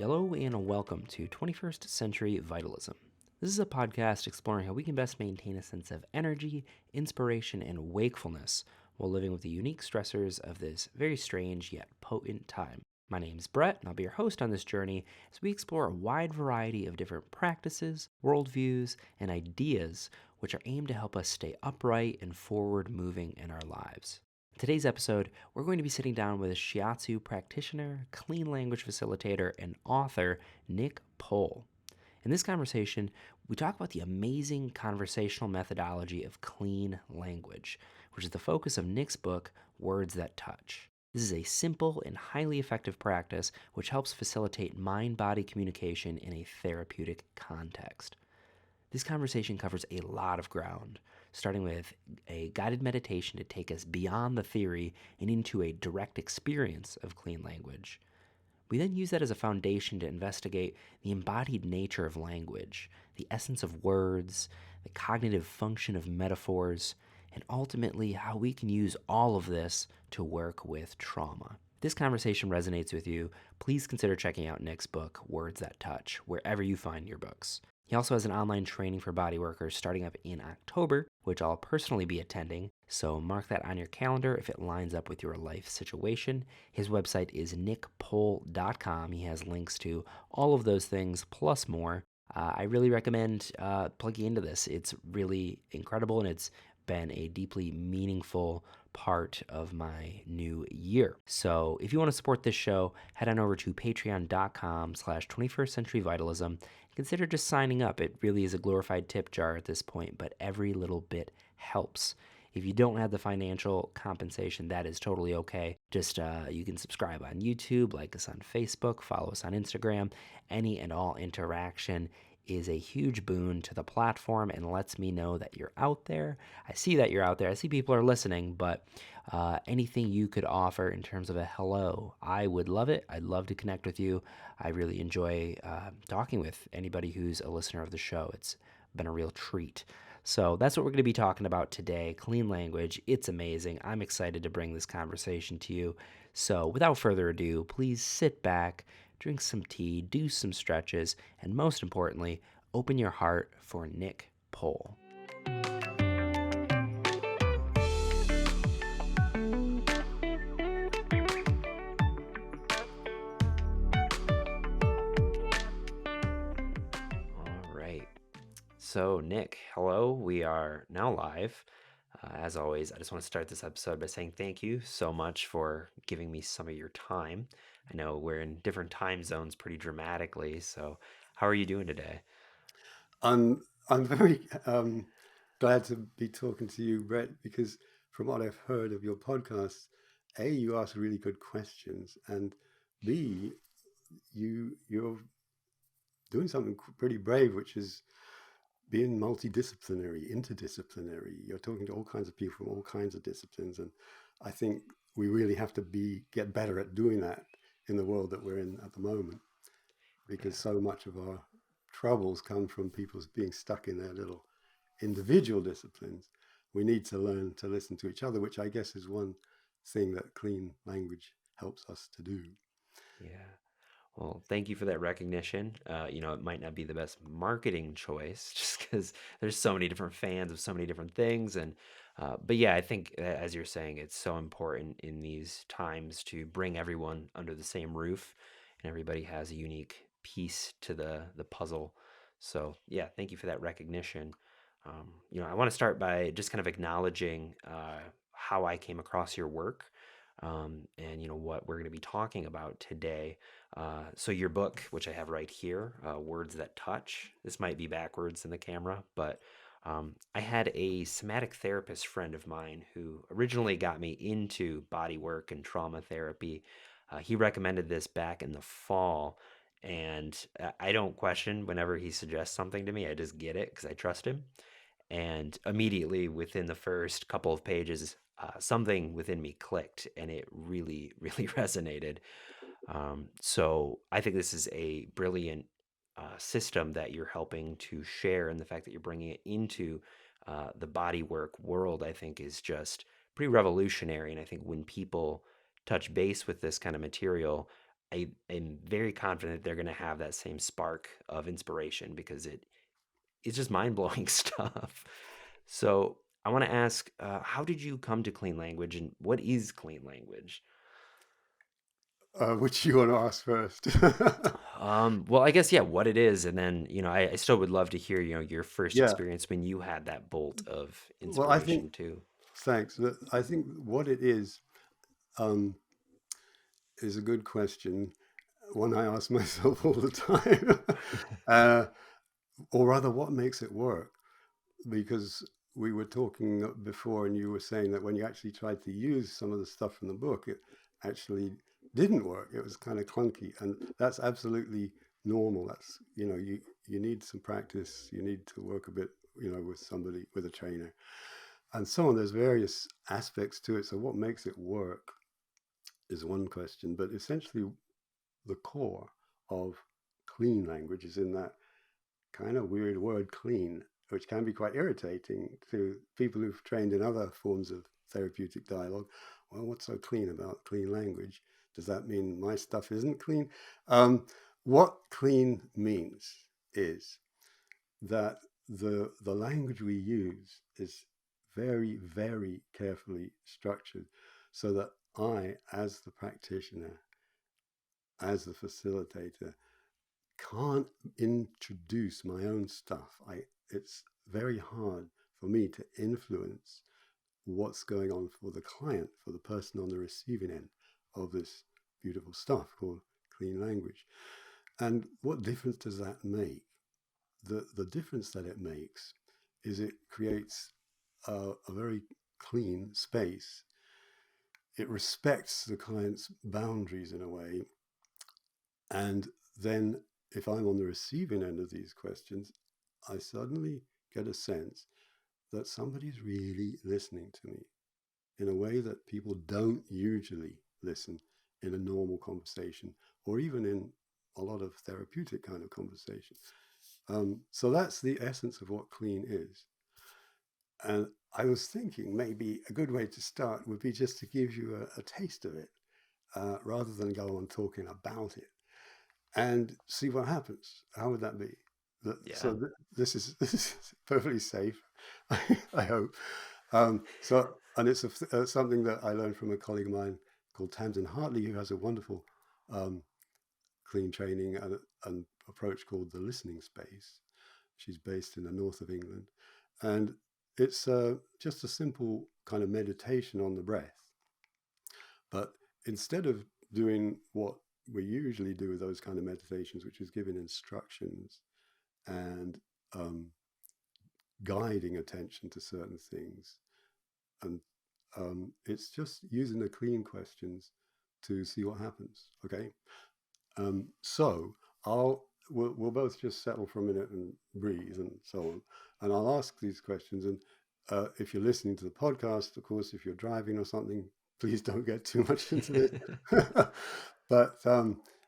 Hello and welcome to 21st Century Vitalism. This is a podcast exploring how we can best maintain a sense of energy, inspiration, and wakefulness while living with the unique stressors of this very strange yet potent time. My name's Brett, and I'll be your host on this journey as we explore a wide variety of different practices, worldviews, and ideas which are aimed to help us stay upright and forward moving in our lives. In today's episode, we're going to be sitting down with a shiatsu practitioner, clean language facilitator, and author, Nick Pohl. In this conversation, we talk about the amazing conversational methodology of clean language, which is the focus of Nick's book, Words That Touch. This is a simple and highly effective practice which helps facilitate mind-body communication in a therapeutic context. This conversation covers a lot of ground, starting with a guided meditation to take us beyond the theory and into a direct experience of clean language. We then use that as a foundation to investigate the embodied nature of language, the essence of words, the cognitive function of metaphors, and ultimately how we can use all of this to work with trauma. If this conversation resonates with you, please consider checking out Nick's book, Words That Touch, wherever you find your books. He also has an online training for bodyworkers starting up in October, which I'll personally be attending, so mark that on your calendar if it lines up with your life situation. His website is nickpohl.com. He has links to all of those things plus more. I really recommend plugging into this. It's really incredible, and it's been a deeply meaningful part of my new year. So if you want to support this show, head on over to patreon.com/21st Century Vitalism. Consider just signing up. It really is a glorified tip jar at this point, but every little bit helps. If you don't have the financial compensation, that is totally okay. Just you can subscribe on YouTube, like us on Facebook, follow us on Instagram. Any and all interaction is a huge boon to the platform and lets me know that you're out there. I see that you're out there. I see people are listening, but anything you could offer in terms of a hello, I would love it. I'd love to connect with you. I really enjoy talking with anybody who's a listener of the show. It's been a real treat. So that's what we're going to be talking about today, clean language. It's amazing. I'm excited to bring this conversation to you. So without further ado, please sit back, drink some tea, do some stretches, and most importantly, open your heart for Nick Pohl. All right. So, Nick, hello. We are now live. As always, I just want to start this episode by saying thank you so much for giving me some of your time. I know we're in different time zones pretty dramatically, so how are you doing today? I'm very glad to be talking to you, Brett, because from what I've heard of your podcast, A, you ask really good questions, and B, you're doing something pretty brave, which is being multidisciplinary, interdisciplinary. You're talking to all kinds of people from all kinds of disciplines, and I think we really have to get better at doing that in the world that we're in at the moment, Yeah. because so much of our troubles come from people being stuck in their little individual disciplines. We need to learn to listen to each other, which I guess is one thing that clean language helps us to do. Yeah. Well, thank you for that recognition. It might not be the best marketing choice just because there's so many different fans of so many different things. But yeah, I think as you're saying, it's so important in these times to bring everyone under the same roof, and everybody has a unique piece to the puzzle. So yeah, thank you for that recognition. I want to start by just kind of acknowledging how I came across your work, and what we're going to be talking about today. So your book, which I have right here, Words That Touch. This might be backwards in the camera, but I had a somatic therapist friend of mine who originally got me into body work and trauma therapy. He recommended this back in the fall, and I don't question whenever he suggests something to me. I just get it because I trust him. And immediately within the first couple of pages, something within me clicked, and it really, really resonated. So I think this is a brilliant system that you're helping to share, and the fact that you're bringing it into the body work world, I think, is just pretty revolutionary. And I think when people touch base with this kind of material, I am very confident they're going to have that same spark of inspiration because it's just mind blowing stuff. So I want to ask, how did you come to clean language, and what is clean language? Which you want to ask first? Well, I guess yeah, what it is, and then I still would love to hear your first Yeah. experience when you had that bolt of Well, I think, inspiration too. thanks. I think what it um, is a good question, one I ask myself all the time. uh, or rather, what makes it work? Because we were talking before, and you were saying that when you actually tried to use some of the stuff from the book, it actually didn't work. It was kind of clunky, and that's absolutely normal. That's you need some practice. You need to work a bit, with somebody, with a trainer, and so on. There's various aspects to it. So what makes it work is one question, but essentially the core of clean language is in that kind of weird word clean, which can be quite irritating to people who've trained in other forms of therapeutic dialogue. Well, what's so clean about clean language? Does that mean my stuff isn't clean? What clean means is that the language we use is very, very carefully structured so that I, as the practitioner, as the facilitator, can't introduce my own stuff. It's very hard for me to influence what's going on for the client, for the person on the receiving end of this beautiful stuff called clean language. And what difference does that make? The difference that it makes is it creates a very clean space. It respects the client's boundaries in a way. And then if I'm on the receiving end of these questions, I suddenly get a sense that somebody's really listening to me in a way that people don't usually listen in a normal conversation or even in a lot of therapeutic kind of conversation. So that's the essence of what clean is. And I was thinking maybe a good way to start would be just to give you a taste of it rather than go on talking about it and see what happens. How would that be? Yeah. So this is perfectly safe, I hope. So and it's something that I learned from a colleague of mine called Tamsin Hartley, who has a wonderful um, clean training and an approach called the listening space. She's based in the north of England, and it's just a simple kind of meditation on the breath. But instead of doing what we usually do with those kind of meditations, which is giving instructions and guiding attention to certain things, and it's just using the clean questions to see what happens. Okay, so we'll both just settle for a minute and breathe and so on, and I'll ask these questions. And if you're listening to the podcast, of course, if you're driving or something, please don't get too much into this. But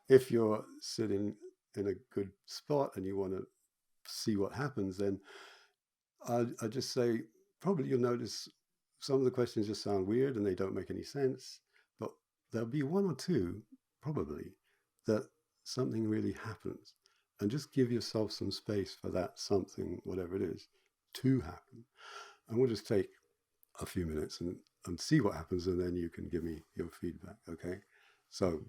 if you're sitting in a good spot and you want to see what happens, then I just say probably you'll notice some of the questions just sound weird and they don't make any sense, but there'll be one or two probably that something really happens. And just give yourself some space for that something, whatever it is, to happen. And we'll just take a few minutes and see what happens, and then you can give me your feedback. Okay. So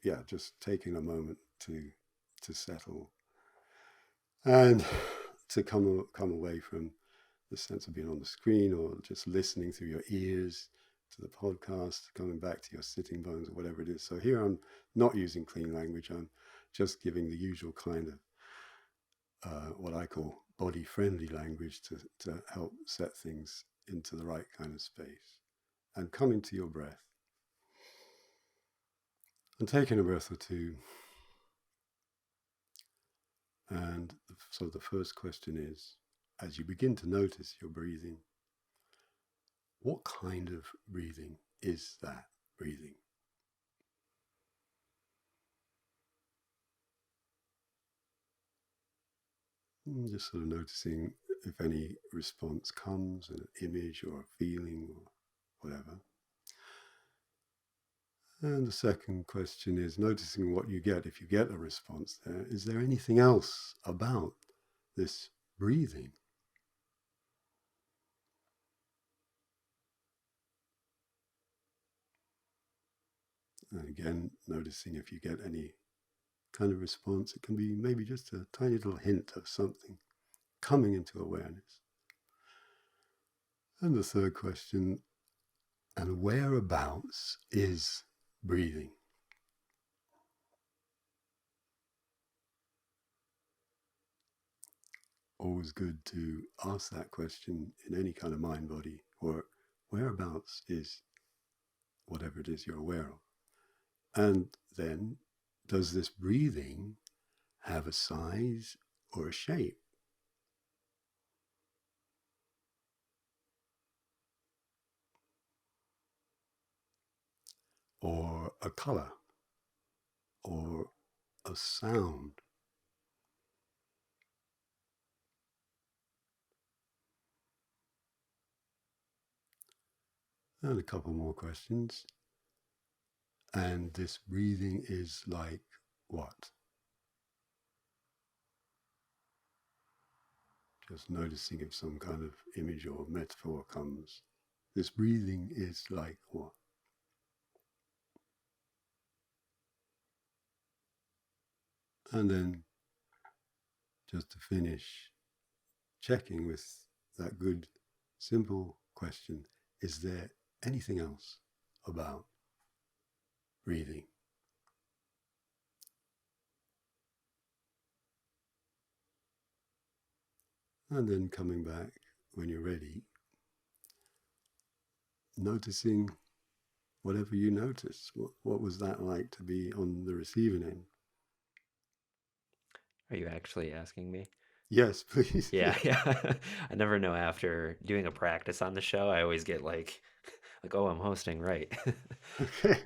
yeah, just taking a moment to settle and to come away from the sense of being on the screen or just listening through your ears to the podcast, coming back to your sitting bones or whatever it is. So here I'm not using clean language. I'm just giving the usual kind of what I call body friendly language to help set things into the right kind of space. And coming to your breath and taking a breath or two. And so the first question is, as you begin to notice your breathing, what kind of breathing is that breathing? Just sort of noticing if any response comes, an image or a feeling or whatever. And the second question is noticing what you get if you get a response there. Is there anything else about this breathing? And again, noticing if you get any kind of response. It can be maybe just a tiny little hint of something coming into awareness. And the third question, and whereabouts is breathing? Always good to ask that question in any kind of mind body, or whereabouts is whatever it is you're aware of. And then, does this breathing have a size or a shape? Or a color? Or a sound? And a couple more questions. And this breathing is like what? Just noticing if some kind of image or metaphor comes. This breathing is like what? And then just to finish, checking with that good, simple question, is there anything else about breathing? And then coming back when you're ready, noticing whatever you notice. What was that like to be on the receiving end? Are you actually asking me? Yes, please. Yeah, yeah. I never know after doing a practice on the show, I always get like, oh, I'm hosting, right? Okay.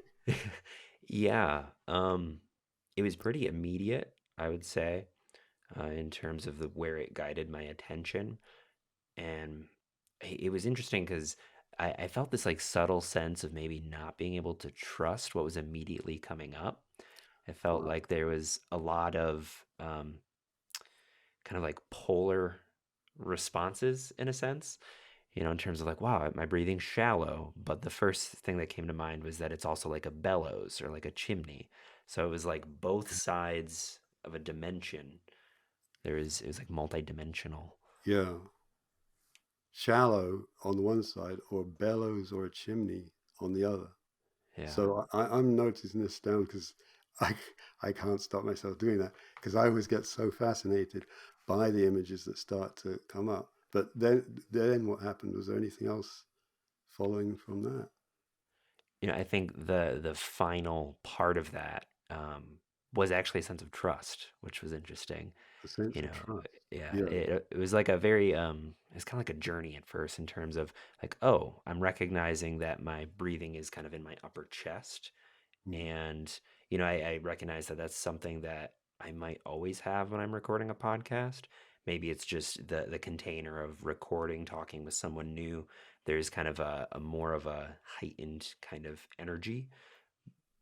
Yeah. It was pretty immediate, I would say, in terms of the where it guided my attention. And it was interesting because I felt this like subtle sense of maybe not being able to trust what was immediately coming up. I felt Wow. like there was a lot of kind of like polar responses in a sense, in terms of like, wow, my breathing's shallow. But the first thing that came to mind was that it's also like a bellows or like a chimney. So it was like both sides of a dimension. It was like multi-dimensional. Yeah. Shallow on the one side or bellows or a chimney on the other. Yeah. So I'm noticing this down because I, I can't stop myself doing that because I always get so fascinated by the images that start to come up. But then what happened? Was there anything else following from that? I think the final part of that was actually a sense of trust, which was interesting. A sense you of know trust. yeah, Yeah. it was like a very it's kind of like a journey at first in terms of like, oh, I'm recognizing that my breathing is kind of in my upper chest. Mm. And I recognize that that's something that I might always have when I'm recording a podcast. Maybe it's just the container of recording, talking with someone new. There's kind of a more of a heightened kind of energy.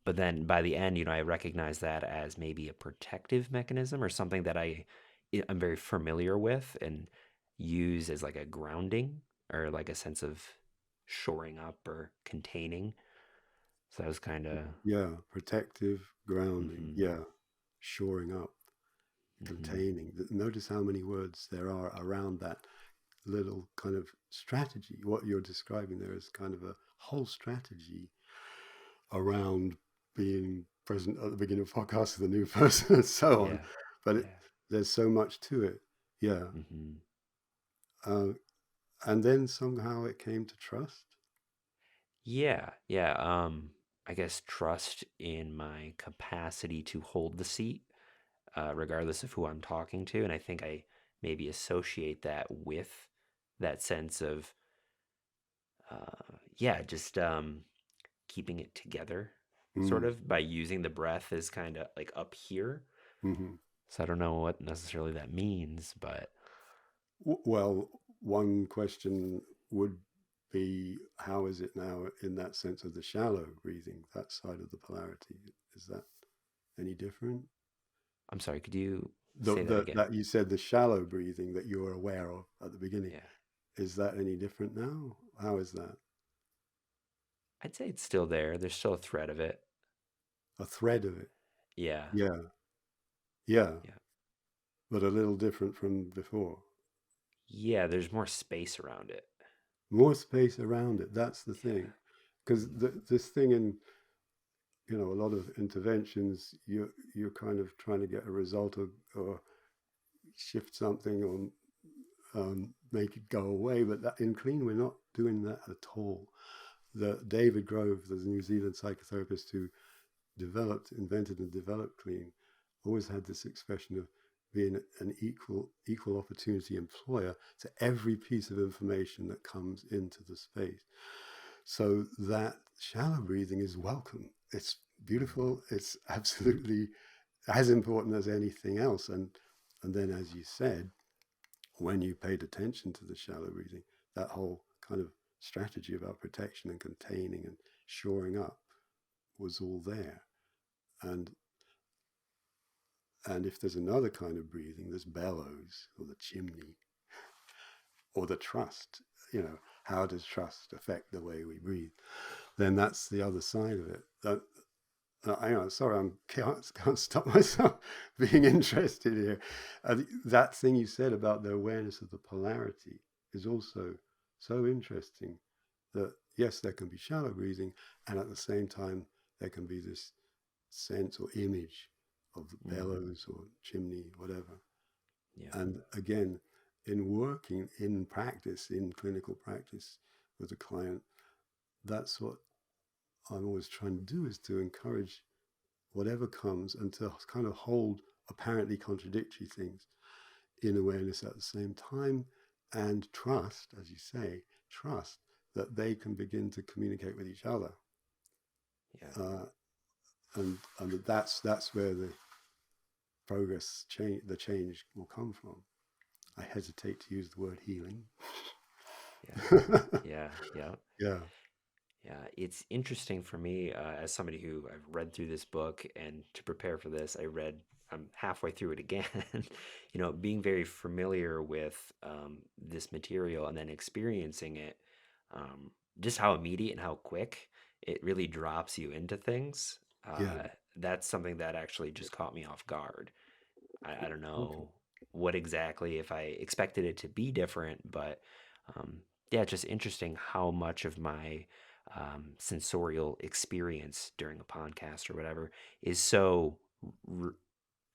But then by the end, I recognize that as maybe a protective mechanism or something that I'm very familiar with and use as like a grounding or like a sense of shoring up or containing. So that was kind of. Yeah. Protective, grounding. Hmm. Yeah. Shoring up, Hmm. containing. Notice how many words there are around that little kind of strategy. What you're describing there is kind of a whole strategy around being present at the beginning of podcasts with a new person and so on. Yeah. But Yeah. there's so much to it. Yeah. Hmm. Uh, and then somehow it came to trust. Yeah. Yeah. I guess trust in my capacity to hold the seat, regardless of who I'm talking to. And I think I maybe associate that with that sense of, yeah, just keeping it together, sort Mm. of by using the breath as kind of like up here. Hmm. So I don't know what necessarily that means, but Well, one question would be how is it now in that sense of the shallow breathing, that side of the polarity? Is that any different? I'm sorry, could you say that again? That you said the shallow breathing that you were aware of at the beginning, Yeah. is that any different now? How is that? I'd say it's still there. There's still a thread of it. A thread of it. Yeah. Yeah, yeah, Yeah. but a little different from before. Yeah, there's more space around it. More space around it. That's the Yeah. thing. Because this thing in, a lot of interventions, you're kind of trying to get a result or shift something or make it go away. But that, in clean, we're not doing that at all. The David Grove, the New Zealand psychotherapist who invented and developed clean, always had this expression of being an equal opportunity employer to every piece of information that comes into the space. So that shallow breathing is welcome. It's beautiful. It's absolutely as important as anything else. And then, as you said, when you paid attention to the shallow breathing, that whole kind of strategy about protection and containing and shoring up was all there. And and if there's another kind of breathing, there's bellows or the chimney or the trust, how does trust affect the way we breathe? Then that's the other side of it. Sorry, can't stop myself being interested here. That thing you said about the awareness of the polarity is also so interesting. That yes, there can be shallow breathing, and at the same time there can be this sense or image of the Mm-hmm. bellows or chimney, whatever. Yeah. And again, in working in practice, in clinical practice with a client, that's what I'm always trying to do, is to encourage whatever comes and to kind of hold apparently contradictory things in awareness at the same time, and trust, as you say, trust that they can begin to communicate with each other. Yeah. Uh, and that's where the the change will come from. I hesitate to use the word healing. Yeah. Yeah. Yeah. Yeah, Yeah, it's interesting for me as somebody who I've read through this book, and to prepare for this, I'm halfway through it again. Being very familiar with this material and then experiencing it, um, just how immediate and how quick it really drops you into things. yeah. That's something that actually just caught me off guard. I don't Okay. know what exactly, if I expected it to be different, but yeah, just interesting how much of my sensorial experience during a podcast or whatever is so r-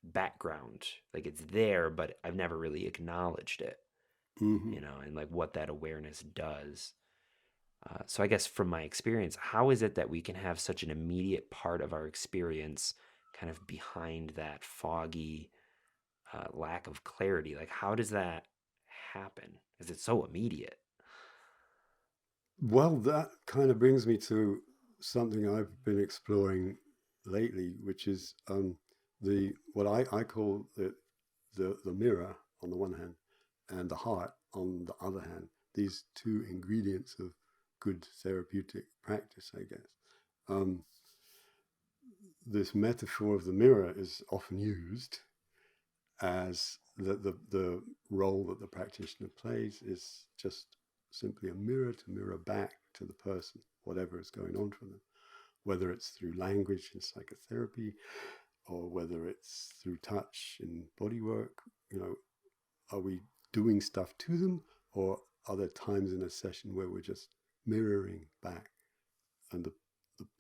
background. Like it's there, but I've never really acknowledged it, Hmm. and like what that awareness does. So I guess from my experience, how is it that we can have such an immediate part of our experience kind of behind that foggy lack of clarity? Like, how does that happen? Because it's so immediate. Well, that kind of brings me to something I've been exploring lately, which is the what I call the mirror on the one hand and the heart on the other hand. These two ingredients of good therapeutic practice, I guess. Um, this metaphor of the mirror is often used as the role that the practitioner plays is just simply a mirror to mirror back to the person whatever is going on for them, whether it's through language in psychotherapy or whether it's through touch in body work. Are we doing stuff to them, or are there times in a session where we're just mirroring back and the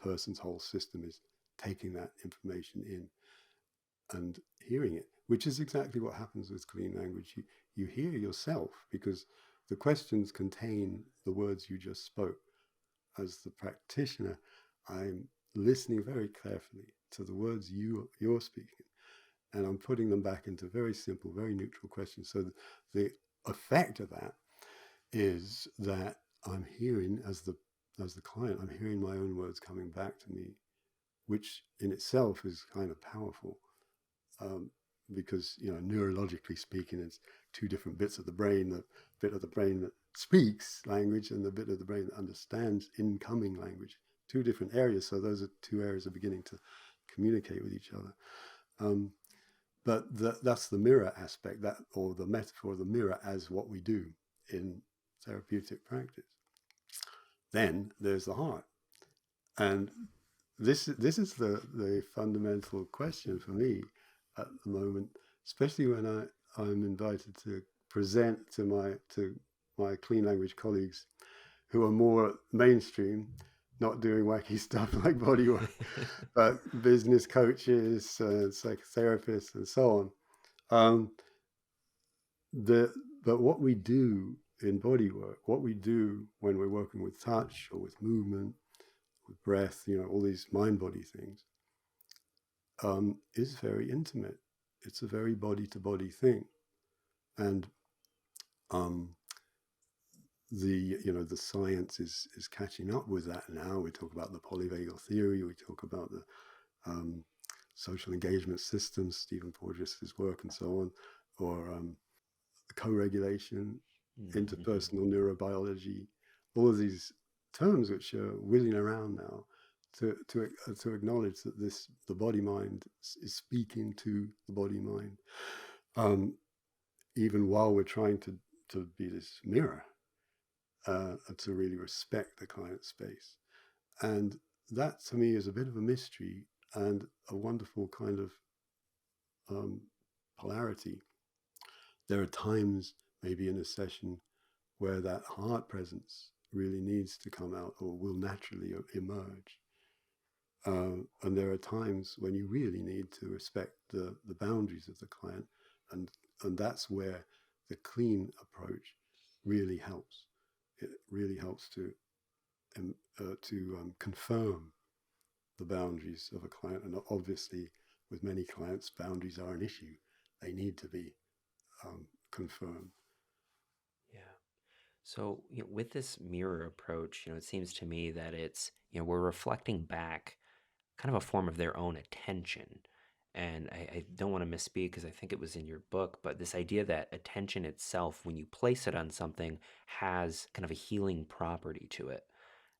person's whole system is taking that information in and hearing it, which is exactly what happens with clean language. You hear yourself because the questions contain the words you just spoke. As the practitioner, I'm listening very carefully to the words you're speaking, and I'm putting them back into very simple, very neutral questions. So the effect of that is that I'm hearing, as the client, I'm hearing my own words coming back to me, which in itself is kind of powerful. Um, because, neurologically speaking, it's two different bits of the brain: the bit of the brain that speaks language and the bit of the brain that understands incoming language. Two different areas. So those are two areas that are beginning to communicate with each other. Um, but that's the mirror aspect, that, or the metaphor of the mirror as what we do in therapeutic practice. Then there's the heart, and this is the fundamental question for me at the moment, especially when I'm invited to present to my clean language colleagues who are more mainstream, not doing wacky stuff like body work, but business coaches, psychotherapists, and so on. Um, the but what we do in body work, what we do when we're working with touch or with movement, with breath, all these mind body things, is very intimate. It's a very body to body thing, and um, the science is catching up with that now. We talk about the polyvagal theory. We talk about the social engagement systems, Stephen Porges' work, and so on, or co-regulation, Mm-hmm. interpersonal neurobiology, all of these terms which are whizzing around now to acknowledge that the body mind is speaking to the body mind, um, even while we're trying to be this mirror, to really respect the client's space. And that to me is a bit of a mystery and a wonderful kind of um, polarity. There are times, maybe in a session, where that heart presence really needs to come out or will naturally emerge. And there are times when you really need to respect the boundaries of the client, and and that's where the clean approach really helps. It really helps to confirm the boundaries of a client, and obviously, with many clients, boundaries are an issue. They need to be confirmed. Yeah. So, with this mirror approach, it seems to me that it's, we're reflecting back kind of a form of their own attention. And I don't want to misspeak because I think it was in your book, but this idea that attention itself, when you place it on something, has kind of a healing property to it.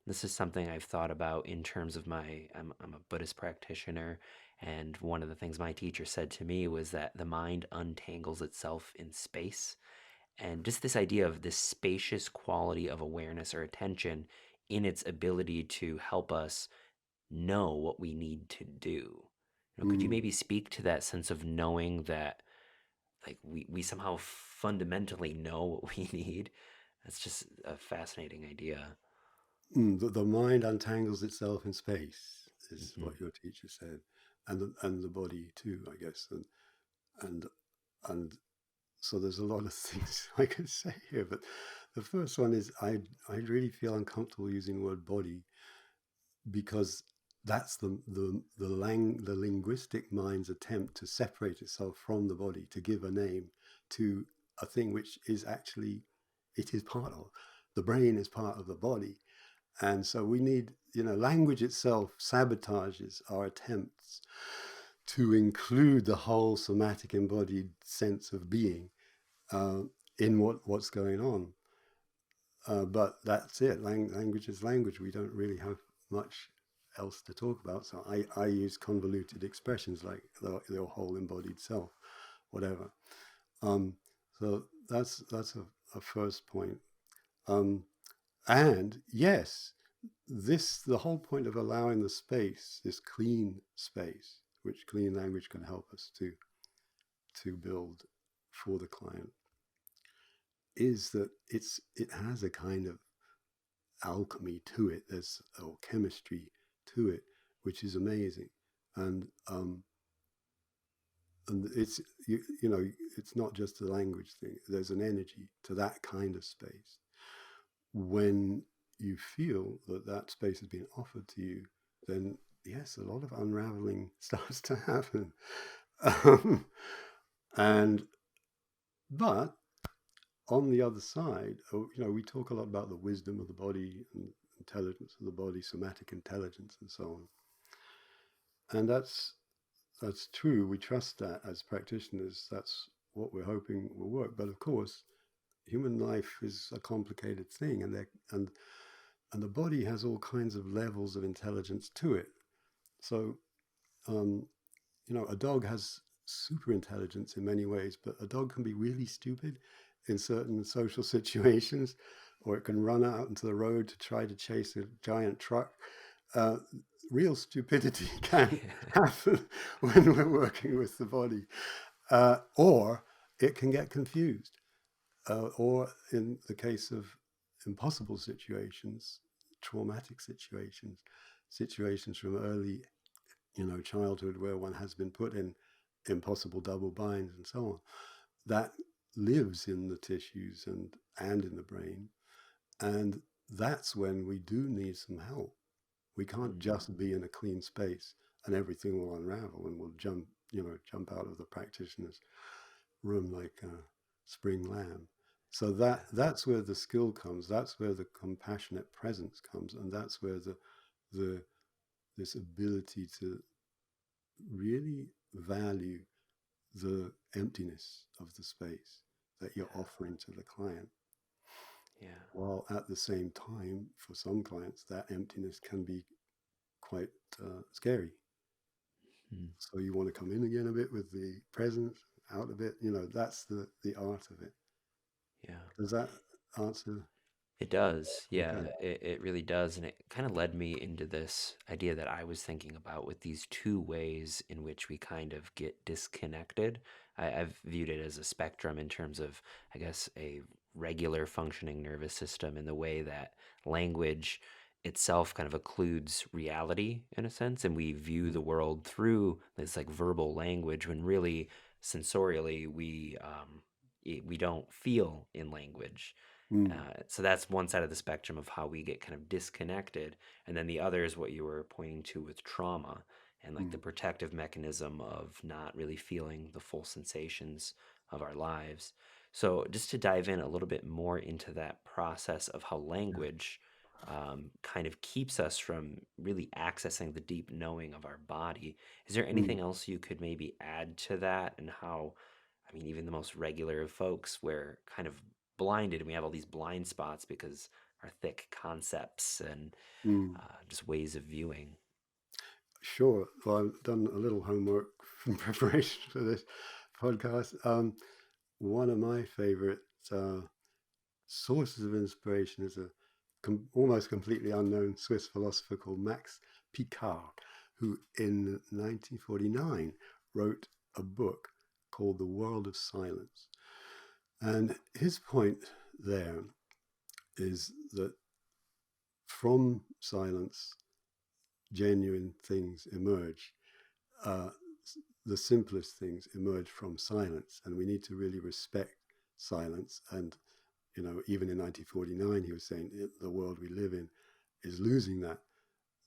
This is something I've thought about in terms of I'm a Buddhist practitioner. And one of the things my teacher said to me was that the mind untangles itself in space. And just this idea of this spacious quality of awareness or attention in its ability to help us know what we need to do. Could you Mm. maybe speak to that sense of knowing that, like, we somehow fundamentally know what we need? That's just a fascinating idea. The mind untangles itself in space, is Hmm. what your teacher said, and the body too, I guess, and and so there's a lot of things I could say here, but the first one is I really feel uncomfortable using the word body, because that's the linguistic mind's attempt to separate itself from the body, to give a name to a thing which is actually, it is part of the brain, is part of the body. And so we need, language itself sabotages our attempts to include the whole somatic embodied sense of being, uh, in what's going on. But that's it. Language is language. We don't really have much else to talk about. So I use convoluted expressions like the whole embodied self, whatever. Um, so that's a first point. Um, and yes, the whole point of allowing the space, this clean space, which clean language can help us to build for the client, is that it has a kind of alchemy to it. There's or chemistry to it, which is amazing, and it's it's not just a language thing. There's an energy to that kind of space. When you feel that that space has been offered to you, then yes, a lot of unraveling starts to happen. Um, and but on the other side, we talk a lot about the wisdom of the body and intelligence of the body, somatic intelligence, and so on. And that's true. We trust that as practitioners. That's what we're hoping will work. But of course, human life is a complicated thing, and the body has all kinds of levels of intelligence to it. So, um, a dog has super intelligence in many ways, but a dog can be really stupid in certain social situations, or it can run out into the road to try to chase a giant truck. Uh, Real stupidity can happen when we're working with the body, or it can get confused, or in the case of impossible situations, traumatic situations, situations from early childhood where one has been put in impossible double binds and so on, that lives in the tissues and in the brain. And that's when we do need some help. We can't Mm. just be in a clean space and everything will unravel and we'll jump out of the practitioner's room like a spring lamb. So Yeah. that's where the skill comes. That's where the compassionate presence comes, and that's where the this ability to really value the emptiness of the space that you're Yeah. offering to the client. Yeah. While at the same time, for some clients, that emptiness can be quite scary. Mm. So you want to come in again a bit with the presence, out a bit. That's the art of it. Yeah. Does that answer? It does. Okay. Yeah, it really does. And it kind of led me into this idea that I was thinking about with these two ways in which we kind of get disconnected. I've viewed it as a spectrum in terms of, I guess, a regular functioning nervous system in the way that language itself kind of occludes reality in a sense. And we view the world through this like verbal language when really sensorially we don't feel in language. Mm, So that's one side of the spectrum of how we get kind of disconnected. And then the other is what you were pointing to with trauma and like the mm, protective mechanism of not really feeling the full sensations of our lives. So, just to dive in a little bit more into that process of how yeah. language kind of keeps us from really accessing the deep knowing of our body, is there Mm, anything else you could maybe add to that and how? I mean, even the most regular of folks, we're kind of blinded and we have all these blind spots because our thick concepts and mm. just ways of viewing. Sure. Well, I've done a little homework in preparation for this podcast. One of my favorite uh, sources of inspiration is a almost completely unknown Swiss philosopher called Max Picard, who in 1949 wrote a book called The World of Silence. And his point there is that from silence, genuine things emerge. Uh, the simplest things emerge from silence, and we need to really respect silence. And even in 1949, he was saying the world we live in is losing that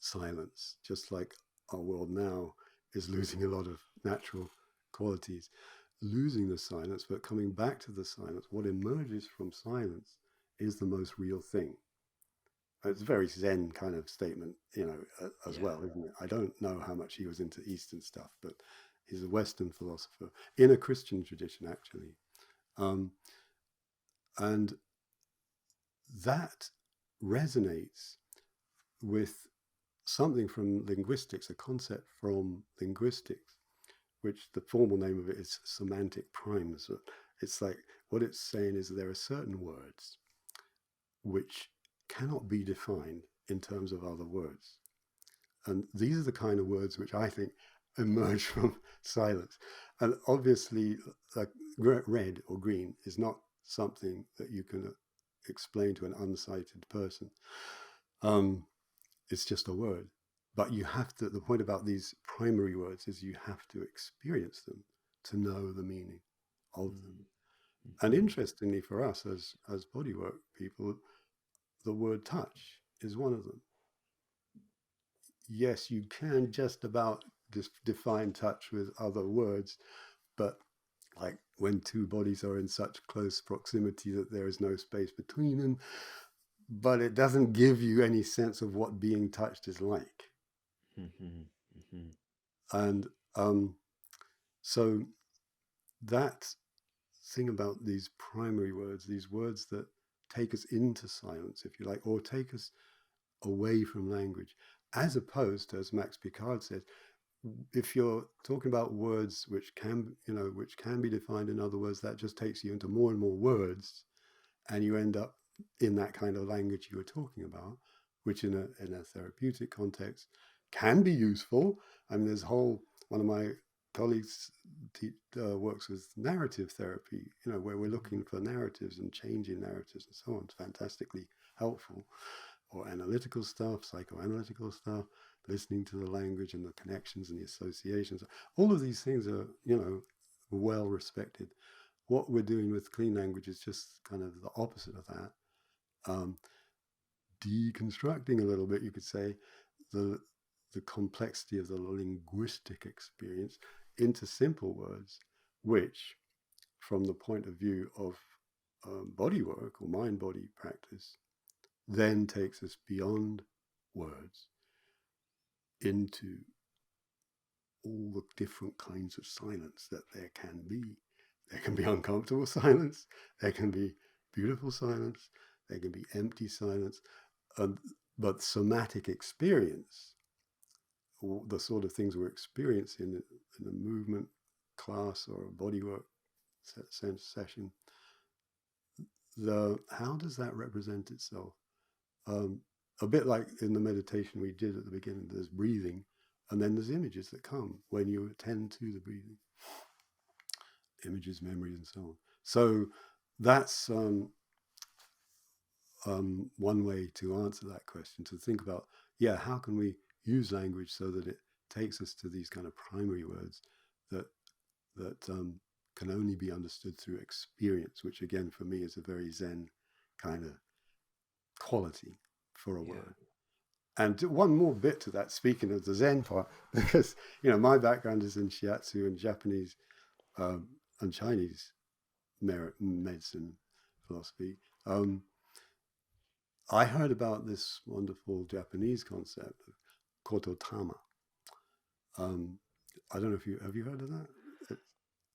silence, just like our world now is losing a lot of natural qualities, losing the silence, but coming back to the silence. What emerges from silence is the most real thing. It's a very Zen kind of statement, as Yeah. well, isn't it? I don't know how much he was into Eastern stuff, but he's a Western philosopher in a Christian tradition, actually. Um, and that resonates with something from linguistics, a concept from linguistics, which the formal name of it is semantic primes. It's like what it's saying is there are certain words which cannot be defined in terms of other words. And these are the kind of words which I think emerge from silence. And obviously, like red or green is not something that you can explain to an unsighted person. Um, it's just a word. But you have to, the point about these primary words is you have to experience them to know the meaning of them. And Mm-hmm. interestingly for us as bodywork people, the word touch is one of them. Yes, you can just about define touch with other words, but like when two bodies are in such close proximity that there is no space between them, but it doesn't give you any sense of what being touched is like. Mm-hmm. Mm-hmm. And Um, so that thing about these primary words, these words that take us into silence, if you like, or take us away from language, as opposed to, as Max Picard says, if you're talking about words which can, which can be defined in other words, that just takes you into more and more words, and you end up in that kind of language you were talking about, which in a therapeutic context can be useful. I mean, there's whole one of my colleagues works with narrative therapy, where we're looking for narratives and changing narratives and so on. It's fantastically helpful. Or analytical stuff, psychoanalytical stuff, listening to the language and the connections and the associations. All of these things are, well respected. What we're doing with clean language is just kind of the opposite of that. Um, Deconstructing a little bit, you could say, the the complexity of the linguistic experience into simple words, which, from the point of view of body work or mind body practice, then takes us beyond words into all the different kinds of silence that there can be. There can be uncomfortable silence, there can be beautiful silence, there can be empty silence. But somatic experience, the sort of things we're experiencing in a movement class or a bodywork session, how does that represent itself? Um, a bit like in the meditation we did at the beginning, there's breathing, and then there's images that come when you attend to the breathing, images, memories, and so on. So that's one way to answer that question, to think about, how can we use language so that it takes us to these kind of primary words that can only be understood through experience, which again for me is a very Zen kind of quality for a Yeah. word. And one more bit to that, speaking of the Zen part, because my background is in shiatsu and Japanese and Chinese medicine philosophy. I heard about this wonderful Japanese concept of kototama. Um, I don't know if you have you heard of that. It's,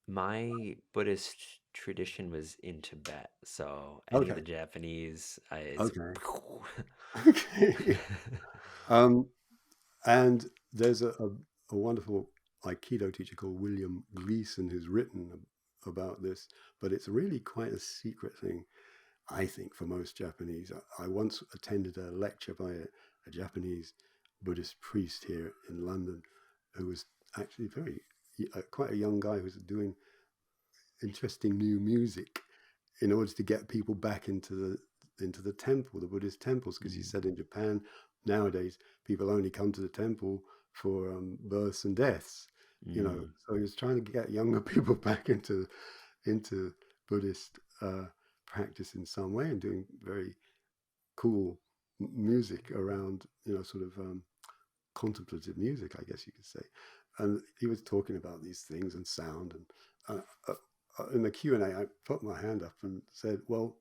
My Buddhist tradition was in Tibet, so any of the okay, Japanese is. okay, okay. um, and there's a wonderful Aikido teacher called William Gleason who's written about this, but it's really quite a secret thing, I think, for most Japanese. I once attended a lecture by a Japanese Buddhist priest here in London who was actually quite a young guy who was doing interesting new music in order to get people back into the temple, the Buddhist temples, because he Mm, said in Japan nowadays people only come to the temple for births and deaths. mm, So he was trying to get younger people back into Buddhist practice in some way and doing very cool music around, sort of contemplative music, I guess you could say. And he was talking about these things and sound. And in the Q&A, I put my hand up and said, well,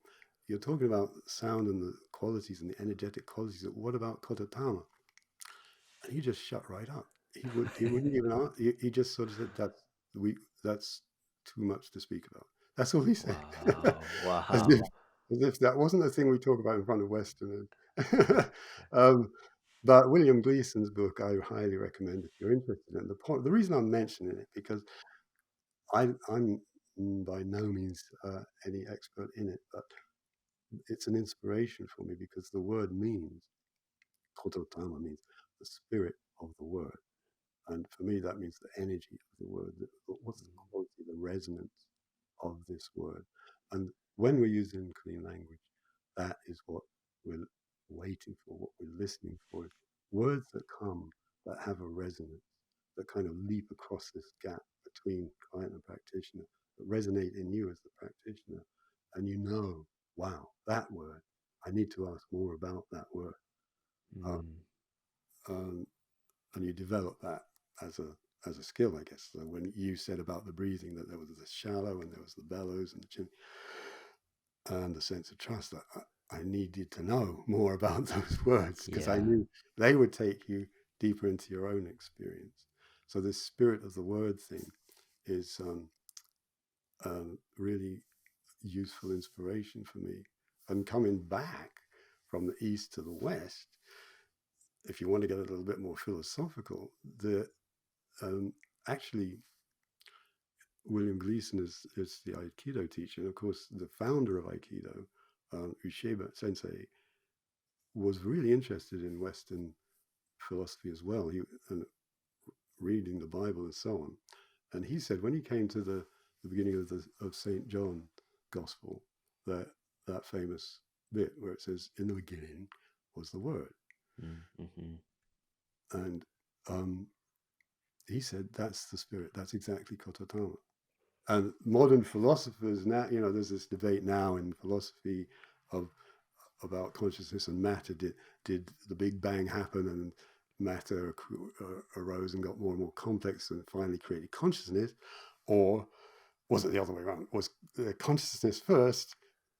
you're talking about sound and the qualities and the energetic qualities. What about Kototama? And he just shut right up. He wouldn't even ask. He just sort of said that's too much to speak about. That's all he said. wow, as if wow. as if that wasn't a thing we talk about in front of Westerners. um, but William Gleason's book, I highly recommend if you're interested in the reason I'm mentioning it because I'm by no means any expert in it, but it's an inspiration for me because the word means kototama means the spirit of the word. And for me, that means the energy of the word. What's the Mm, quality, the resonance of this word? And when we're using clean language, that is what we're waiting for, what we're listening for. Words that come that have a resonance, that kind of leap across this gap between client and practitioner, that resonate in you as the practitioner. And wow, that word, I need to ask more about that word. Uh, mm, um, and you develop that as a skill, I guess. So when you said about the breathing that there was the shallow and there was the bellows and the chin and the sense of trust, I needed to know more about those words because I yeah. knew they would take you deeper into your own experience. So this spirit of the word thing is really useful inspiration for me. And coming back from the east to the west, if you want to get a little bit more philosophical, the actually William Gleason is the Aikido teacher, and of course the founder of Aikido, Usheba Sensei, was really interested in Western philosophy as well. And reading the Bible and so on. And he said when he came to the beginning of Saint John Gospel, that famous bit where it says, "In the beginning was the Word," Mm-hmm. and he said that's the spirit. That's exactly Kototama. And modern philosophers now, there's this debate now in philosophy of about consciousness and matter. Did the Big Bang happen and matter arose and got more and more complex and finally created consciousness, or was it the other way around? Was consciousness first,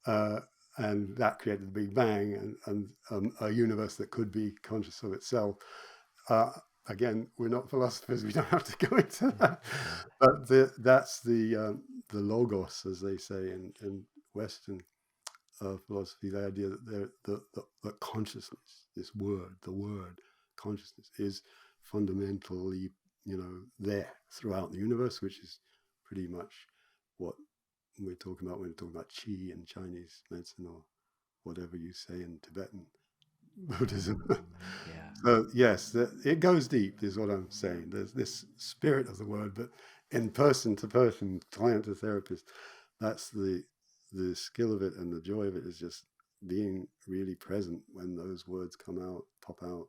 and that created the Big Bang and a universe that could be conscious of itself? Again, we're not philosophers; we don't have to go into that. But that's the logos, as they say in Western philosophy, the idea that the consciousness, this word, the word consciousness, is fundamentally, there throughout the universe, which is pretty much what we're talking about when we're talking about qi in Chinese medicine or whatever you say in Tibetan Buddhism. Yeah. So yes, it goes deep, is what I'm saying. There's this spirit of the word, but in person to person, client to therapist, that's the skill of it, and the joy of it is just being really present when those words come out, pop out,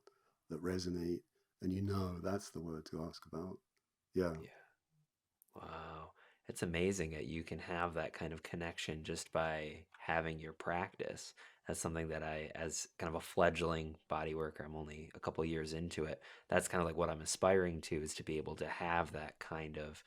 that resonate, and that's the word to ask about. Yeah. Yeah. Wow. It's amazing that you can have that kind of connection just by having your practice. That's something that as kind of a fledgling body worker, I'm only a couple years into it. That's kind of like what I'm aspiring to, is to be able to have that kind of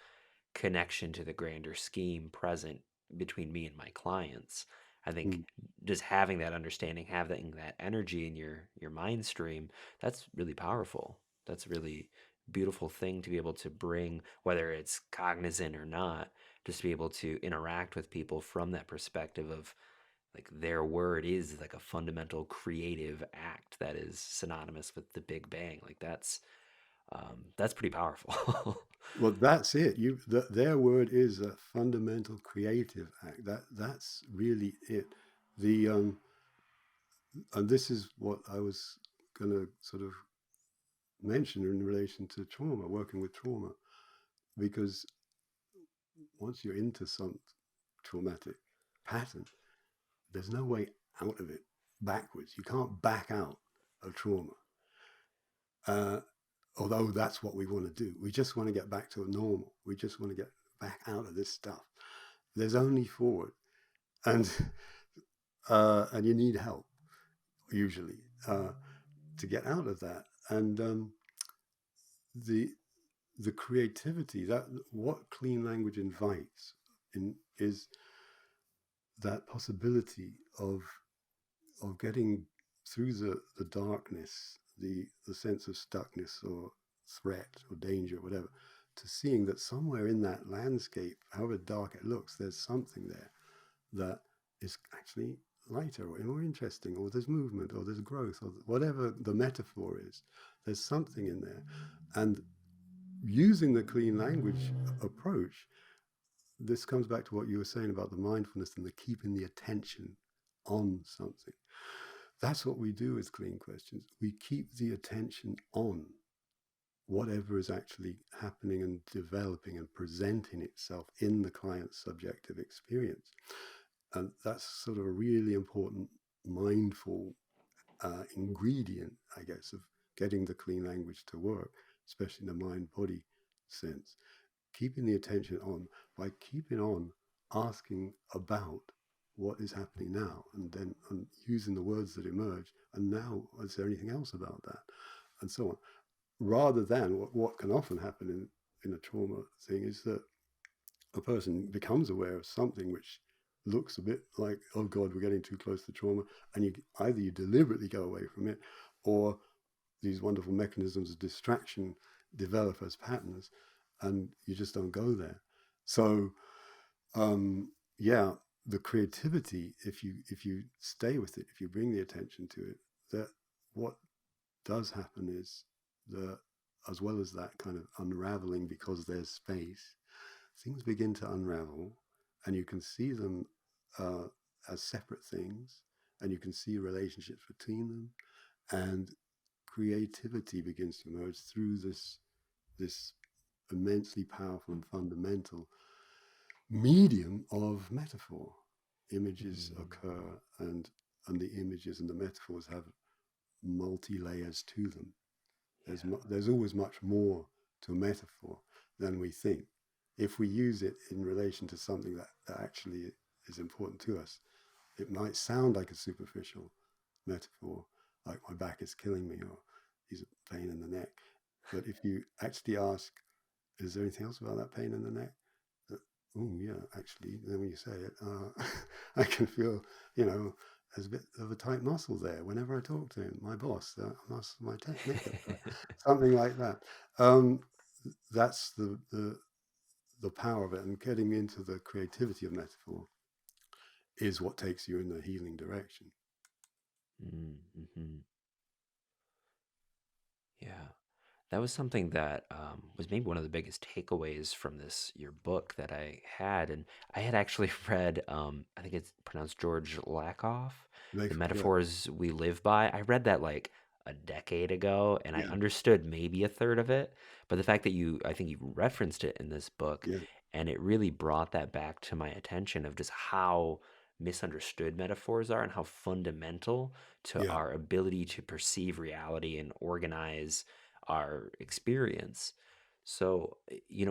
connection to the grander scheme present between me and my clients. I think Mm. just having that understanding, having that energy in your mind stream, that's really powerful. That's a really beautiful thing to be able to bring, whether it's cognizant or not, just to be able to interact with people from that perspective of like their word is like a fundamental creative act that is synonymous with the Big Bang. Like that's pretty powerful. Well, that's it. Their word is a fundamental creative act. That's really it. The and this is what I was going to sort of mention in relation to trauma, working with trauma, because once you're into some traumatic pattern, there's no way out of it backwards. You can't back out of trauma. Uh, Although that's what we want to do. We just want to get back to a normal. We just want to get back out of this stuff. There's only forward, and and you need help usually to get out of that. And the the creativity, that what clean language invites is that possibility of getting through the darkness, the sense of stuckness or threat or danger, or whatever, to seeing that somewhere in that landscape, however dark it looks, there's something there that is actually lighter or more interesting, or there's movement, or there's growth, or whatever the metaphor is. There's something in there. And using the clean language approach, this comes back to what you were saying about the mindfulness and the keeping the attention on something. That's what we do with clean questions. We keep the attention on whatever is actually happening and developing and presenting itself in the client's subjective experience. And that's sort of a really important mindful ingredient, I guess, of getting the clean language to work, especially in the mind-body sense. Keeping the attention on by keeping on asking about what is happening now, and then using the words that emerge. And now, is there anything else about that? And so on. Rather than what can often happen in a trauma thing is that a person becomes aware of something which looks a bit like, oh God, we're getting too close to trauma, and either you deliberately go away from it, or these wonderful mechanisms of distraction develop as patterns, and you just don't go there. So yeah, the creativity, if you stay with it, if you bring the attention to it, that what does happen is the as well as that kind of unraveling, because there's space, things begin to unravel, and you can see them uh, as separate things, and you can see relationships between them, and creativity begins to emerge through this immensely powerful and fundamental medium of metaphor. Images Mm, occur, and the images and the metaphors have multi layers to them. yeah. There's always much more to a metaphor than we think. If we use it in relation to something that actually is important to us, it might sound like a superficial metaphor, like my back is killing me or he's a pain in the neck. But if you actually ask, is there anything else about that pain in the neck? Oh, yeah, actually, then when you say it, I can feel, there's a bit of a tight muscle there whenever I talk to him, my boss, my neck, something like that. Um, that's the power of it, and getting into the creativity of metaphor is what takes you in the healing direction. Mm-hmm. Yeah. That was something that was maybe one of the biggest takeaways from this your book that I had, and I had actually read I think it's pronounced George Lakoff, The Yeah, Metaphors We Live By. I read that like a decade ago, and I yeah, understood maybe a third of it, but the fact that I think you referenced it in this book, yeah, and it really brought that back to my attention of just how misunderstood metaphors are and how fundamental to yeah. our ability to perceive reality and organize our experience. So,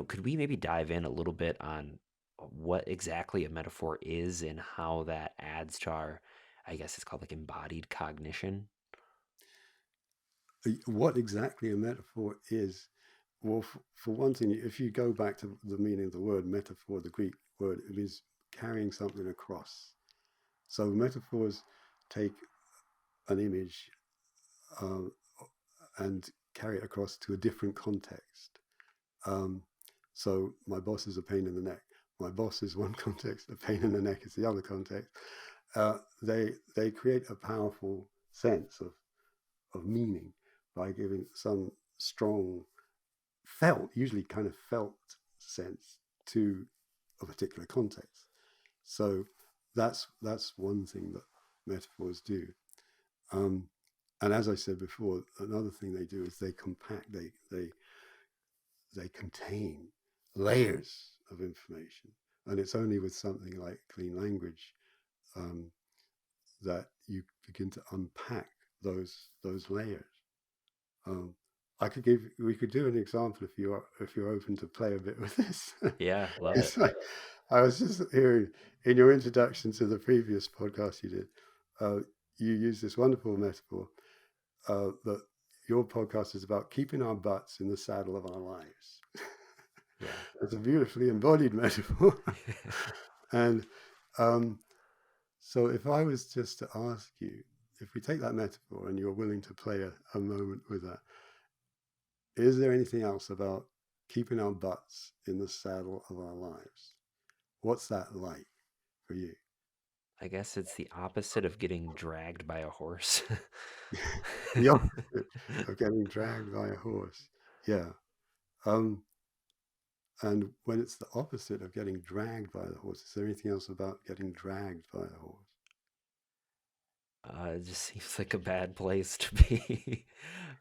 could we maybe dive in a little bit on what exactly a metaphor is and how that adds to our, I guess it's called like embodied cognition? What exactly a metaphor is, well, for one thing, if you go back to the meaning of the word metaphor, the Greek word, it means carrying something across. So metaphors take an image uh, and carry it across to a different context. Um, so my boss is a pain in the neck. My boss is one context. A pain in the neck is the other context. They create a powerful sense of meaning by giving some strong felt, usually kind of felt sense to a particular context. So that's one thing that metaphors do. Um, and as I said before, another thing they do is they compact, they contain layers of information, and it's only with something like clean language um, that you begin to unpack those layers. Um, we could do an example if you're open to play a bit with this. Yeah, love it. It's like I was just hearing in your introduction to the previous podcast you did, uh, you used this wonderful metaphor that your podcast is about keeping our butts in the saddle of our lives. Yeah. It's a beautifully embodied metaphor. And um, so, if I was just to ask you, if we take that metaphor and you're willing to play a moment with that, is there anything else about keeping our butts in the saddle of our lives? What's that like for you? I guess it's the opposite of getting dragged by a horse. The opposite of getting dragged by a horse. Yeah. Um, and when it's the opposite of getting dragged by the horse, is there anything else about getting dragged by a horse? It just seems like a bad place to be.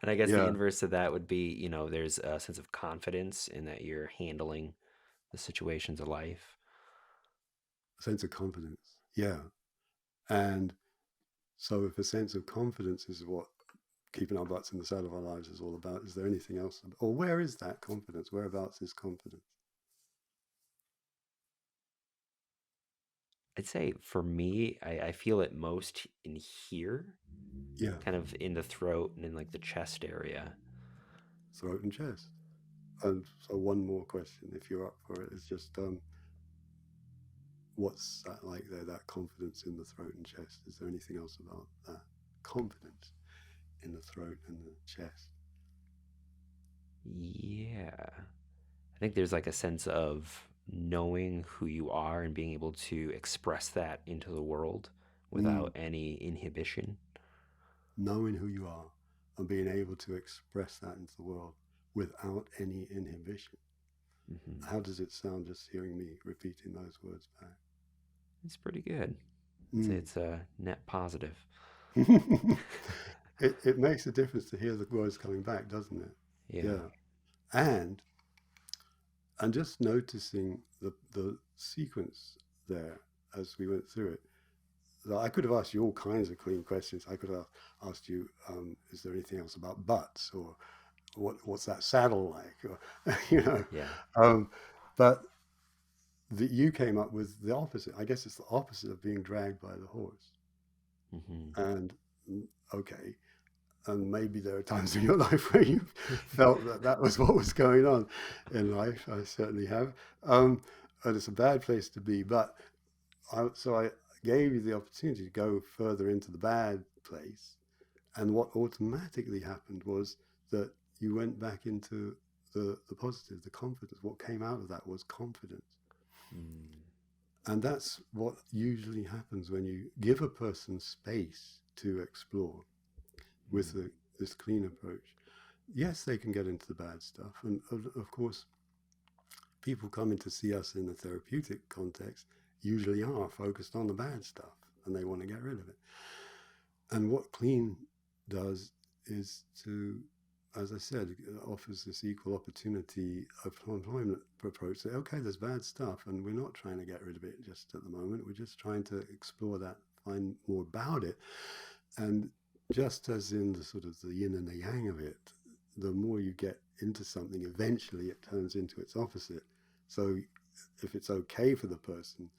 And I guess the Yeah, inverse of that would be, there's a sense of confidence in that you're handling the situations of life. a sense of confidence. Yeah. And so, if a sense of confidence is what keeping our butts in the saddle of our lives is all about, is there anything else? Or where is that confidence? Whereabouts is confidence? I'd say for me, I feel it most in here, Yeah, kind of in the throat and in like the chest area. throat and chest. And so, one more question, if you're up for it, is just what's that like there, that confidence in the throat and chest? Is there anything else about that confidence in the throat and the chest? Yeah. I think there's like a sense of knowing who you are and being able to express that into the world Mm, without any inhibition. knowing who you are and being able to express that into the world without any inhibition. Hmm. How does it sound just hearing me repeating those words back? It's pretty good. I'd say Mm. it's a net positive. It makes a difference to hear the words coming back, doesn't it? Yeah. Yeah. And and just noticing the sequence there as we went through it. I could have asked you all kinds of clean questions. I could have asked you, is there anything else about butts, or what's that saddle like, or you know, Yeah. um, but that you came up with the opposite. I guess it's the opposite of being dragged by the horse. Hmm. And okay, and maybe there are times in your life where you felt that that was what was going on in life. I certainly have, and it's a bad place to be. But I gave you the opportunity to go further into the bad place, and what automatically happened was that you went back into the positive, the confidence. What came out of that was confidence. Mm. And that's what usually happens when you give a person space to explore with Mm. this clean approach. Yes, they can get into the bad stuff. And of course, people coming to see us in the therapeutic context usually are focused on the bad stuff and they want to get rid of it. And what clean does is to, as I said, offers this equal opportunity of employment approach. Say, okay, there's bad stuff, and we're not trying to get rid of it just at the moment. We're just trying to explore that, find more about it. And just as in the sort of the yin and the yang of it, the more you get into something, eventually it turns into its opposite. So if it's okay for the person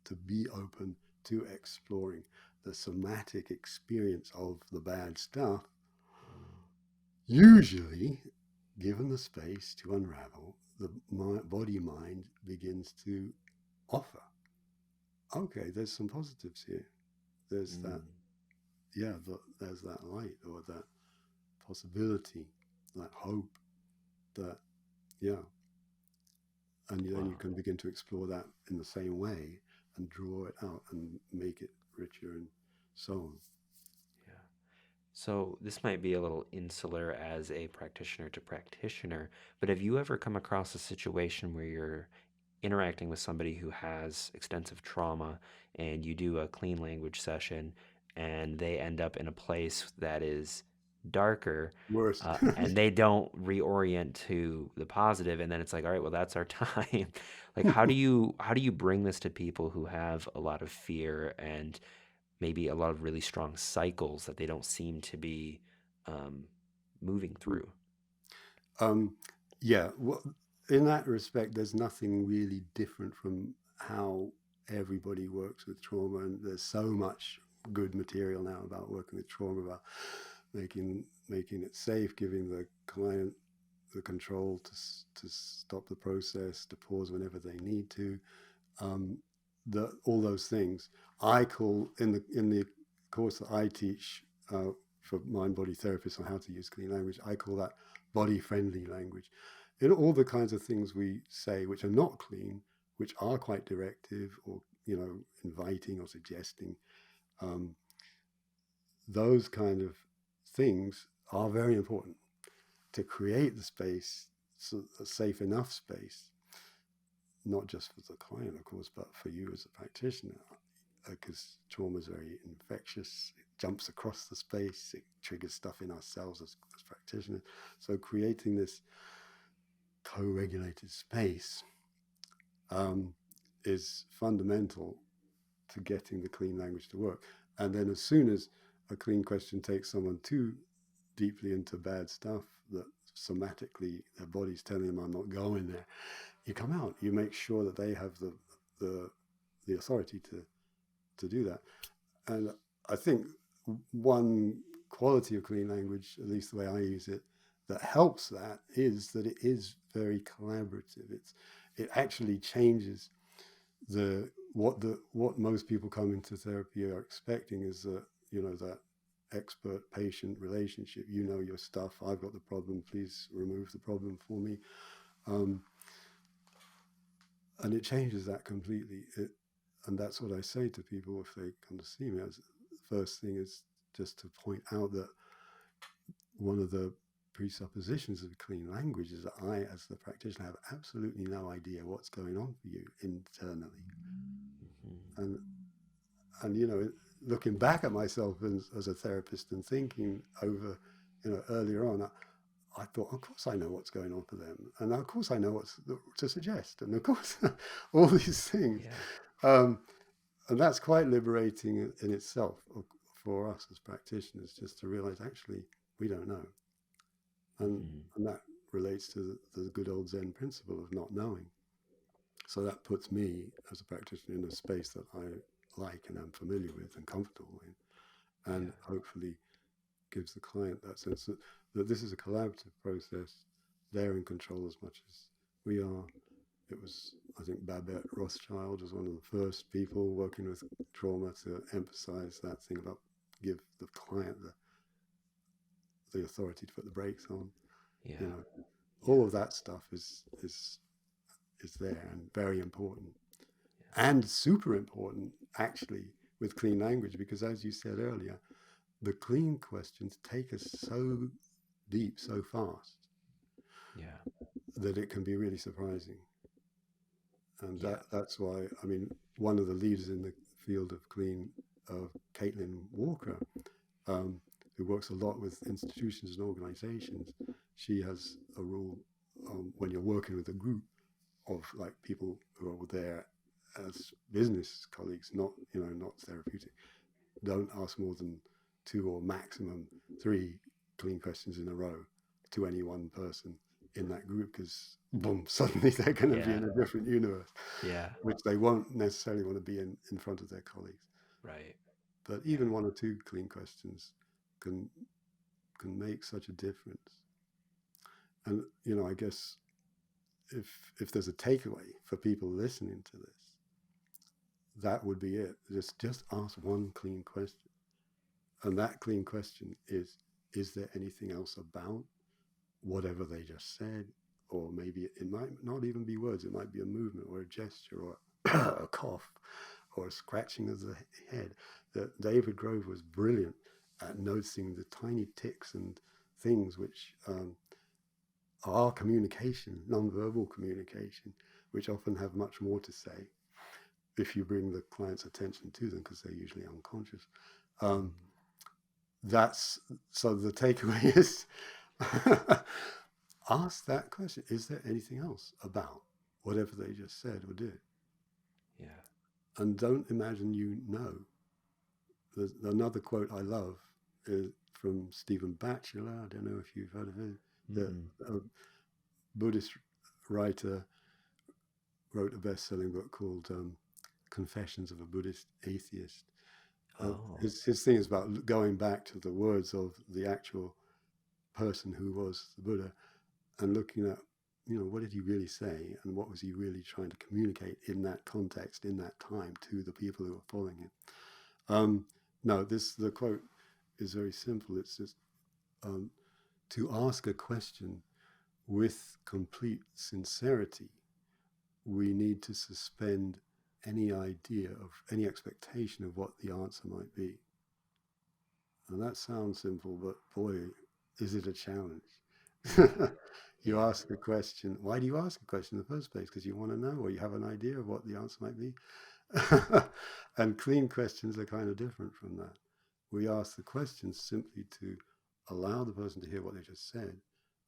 to be open to exploring the somatic experience of the bad stuff, usually, given the space to unravel, the body mind begins to offer. Okay, there's some positives here. There's that, Mm. yeah, there's that light or that possibility, that hope, that, yeah. And then you Wow. can begin to explore that in the same way and draw it out and make it richer and so on. Yeah. So this might be a little insular as a practitioner to practitioner, but have you ever come across a situation where you're interacting with somebody who has extensive trauma and you do a clean language session and they end up in a place that is darker, Worse. and they don't reorient to the positive, and then it's like, all right, well, that's our time. Like, how do you bring this to people who have a lot of fear and maybe a lot of really strong cycles that they don't seem to be um, moving through? um, yeah, in that respect, there's nothing really different from how everybody works with trauma, and there's so much good material now about working with trauma, about making it safe, giving the client the control to stop the process, to pause whenever they need to. Um, all those things I call in the course that I teach for mind body therapists on how to use clean language. I call that body friendly language. In all the kinds of things we say which are not clean, which are quite directive or inviting or suggesting, um, those kind of things are very important to create the space, so a safe enough space, not just for the client, of course, but for you as a practitioner, because trauma is very infectious. It jumps across the space. It triggers stuff in ourselves as practitioners. So creating this co-regulated space um, is fundamental to getting the clean language to work. And then as soon as a clean question takes someone too deeply into bad stuff that somatically their body's telling them I'm not going there, you come out. You make sure that they have the the authority to do that. And I think one quality of clean language, at least the way I use it, that helps that is that it is very collaborative. It actually changes the what most people come into therapy are expecting is that that expert patient relationship. You know your stuff. I've got the problem. Please remove the problem for me. Um, and it changes that completely. And that's what I say to people if they come to see me. As the first thing is just to point out that one of the presuppositions of clean language is that I, as the practitioner, have absolutely no idea what's going on for you internally. Mm-hmm. And you know, looking back at myself as a therapist and thinking over, you know, earlier on, I thought, of course I know what's going on for them, and of course I know what to suggest, and of course all these things, Yeah. um, and that's quite liberating in itself for us as practitioners, just to realize actually we don't know, and Mm-hmm. that relates to the good old Zen principle of not knowing. So that puts me as a practitioner in a space that I like and am familiar with and comfortable in, Yeah. and hopefully gives the client that sense that this is a collaborative process. They're in control as much as we are. It was, I think, Babette Rothschild was one of the first people working with trauma to emphasize that thing about give the client the authority to put the brakes on. You Yeah. know, all Yeah. of that stuff is there and very important and super important actually with clean language because as you said earlier, the clean questions take us so deep so fast Yeah. that it can be really surprising. And Yeah. that's why, I mean, one of the leaders in the field of clean, Caitlin Walker, um, who works a lot with institutions and organizations, she has a rule when you're working with a group of like people who are there as business colleagues, not, you know, not therapeutic. Don't ask more than two or maximum three clean questions in a row to any one person in that group because boom, suddenly they're going to be Yeah. in a different universe, Yeah. which they won't necessarily want to be in front of their colleagues. Right. But Yeah. even one or two clean questions can make such a difference. And you know, I guess if there's a takeaway for people listening to this, that would be it. Just ask one clean question. And that clean question is there anything else about whatever they just said? Or maybe it might not even be words, it might be a movement or a gesture or a cough or a scratching of the head. That David Grove was brilliant at noticing the tiny ticks and things which are communication, non-verbal communication, which often have much more to say if you bring the client's attention to them because they're usually unconscious. Um, Mm-hmm. that's so the takeaway is ask that question. Is there anything else about whatever they just said or did? Yeah. And don't imagine you know. There's another quote I love is from Stephen Batchelor. I don't know if you've heard of him. The Mm-mm. Buddhist writer wrote a best-selling book called Confessions of a Buddhist Atheist. Oh. His thing is about going back to the words of the actual person who was the Buddha and looking at, you know, what did he really say and what was he really trying to communicate in that context, in that time to the people who were following him. No, the quote is very simple. It's just um, to ask a question with complete sincerity, we need to suspend any idea of any expectation of what the answer might be. And that sounds simple, but boy, is it a challenge. Yeah. You Yeah. ask a question. Why do you ask a question in the first place? Because you want to know or you have an idea of what the answer might be. And clean questions are kind of different from that. We ask the questions simply to allow the person to hear what they just said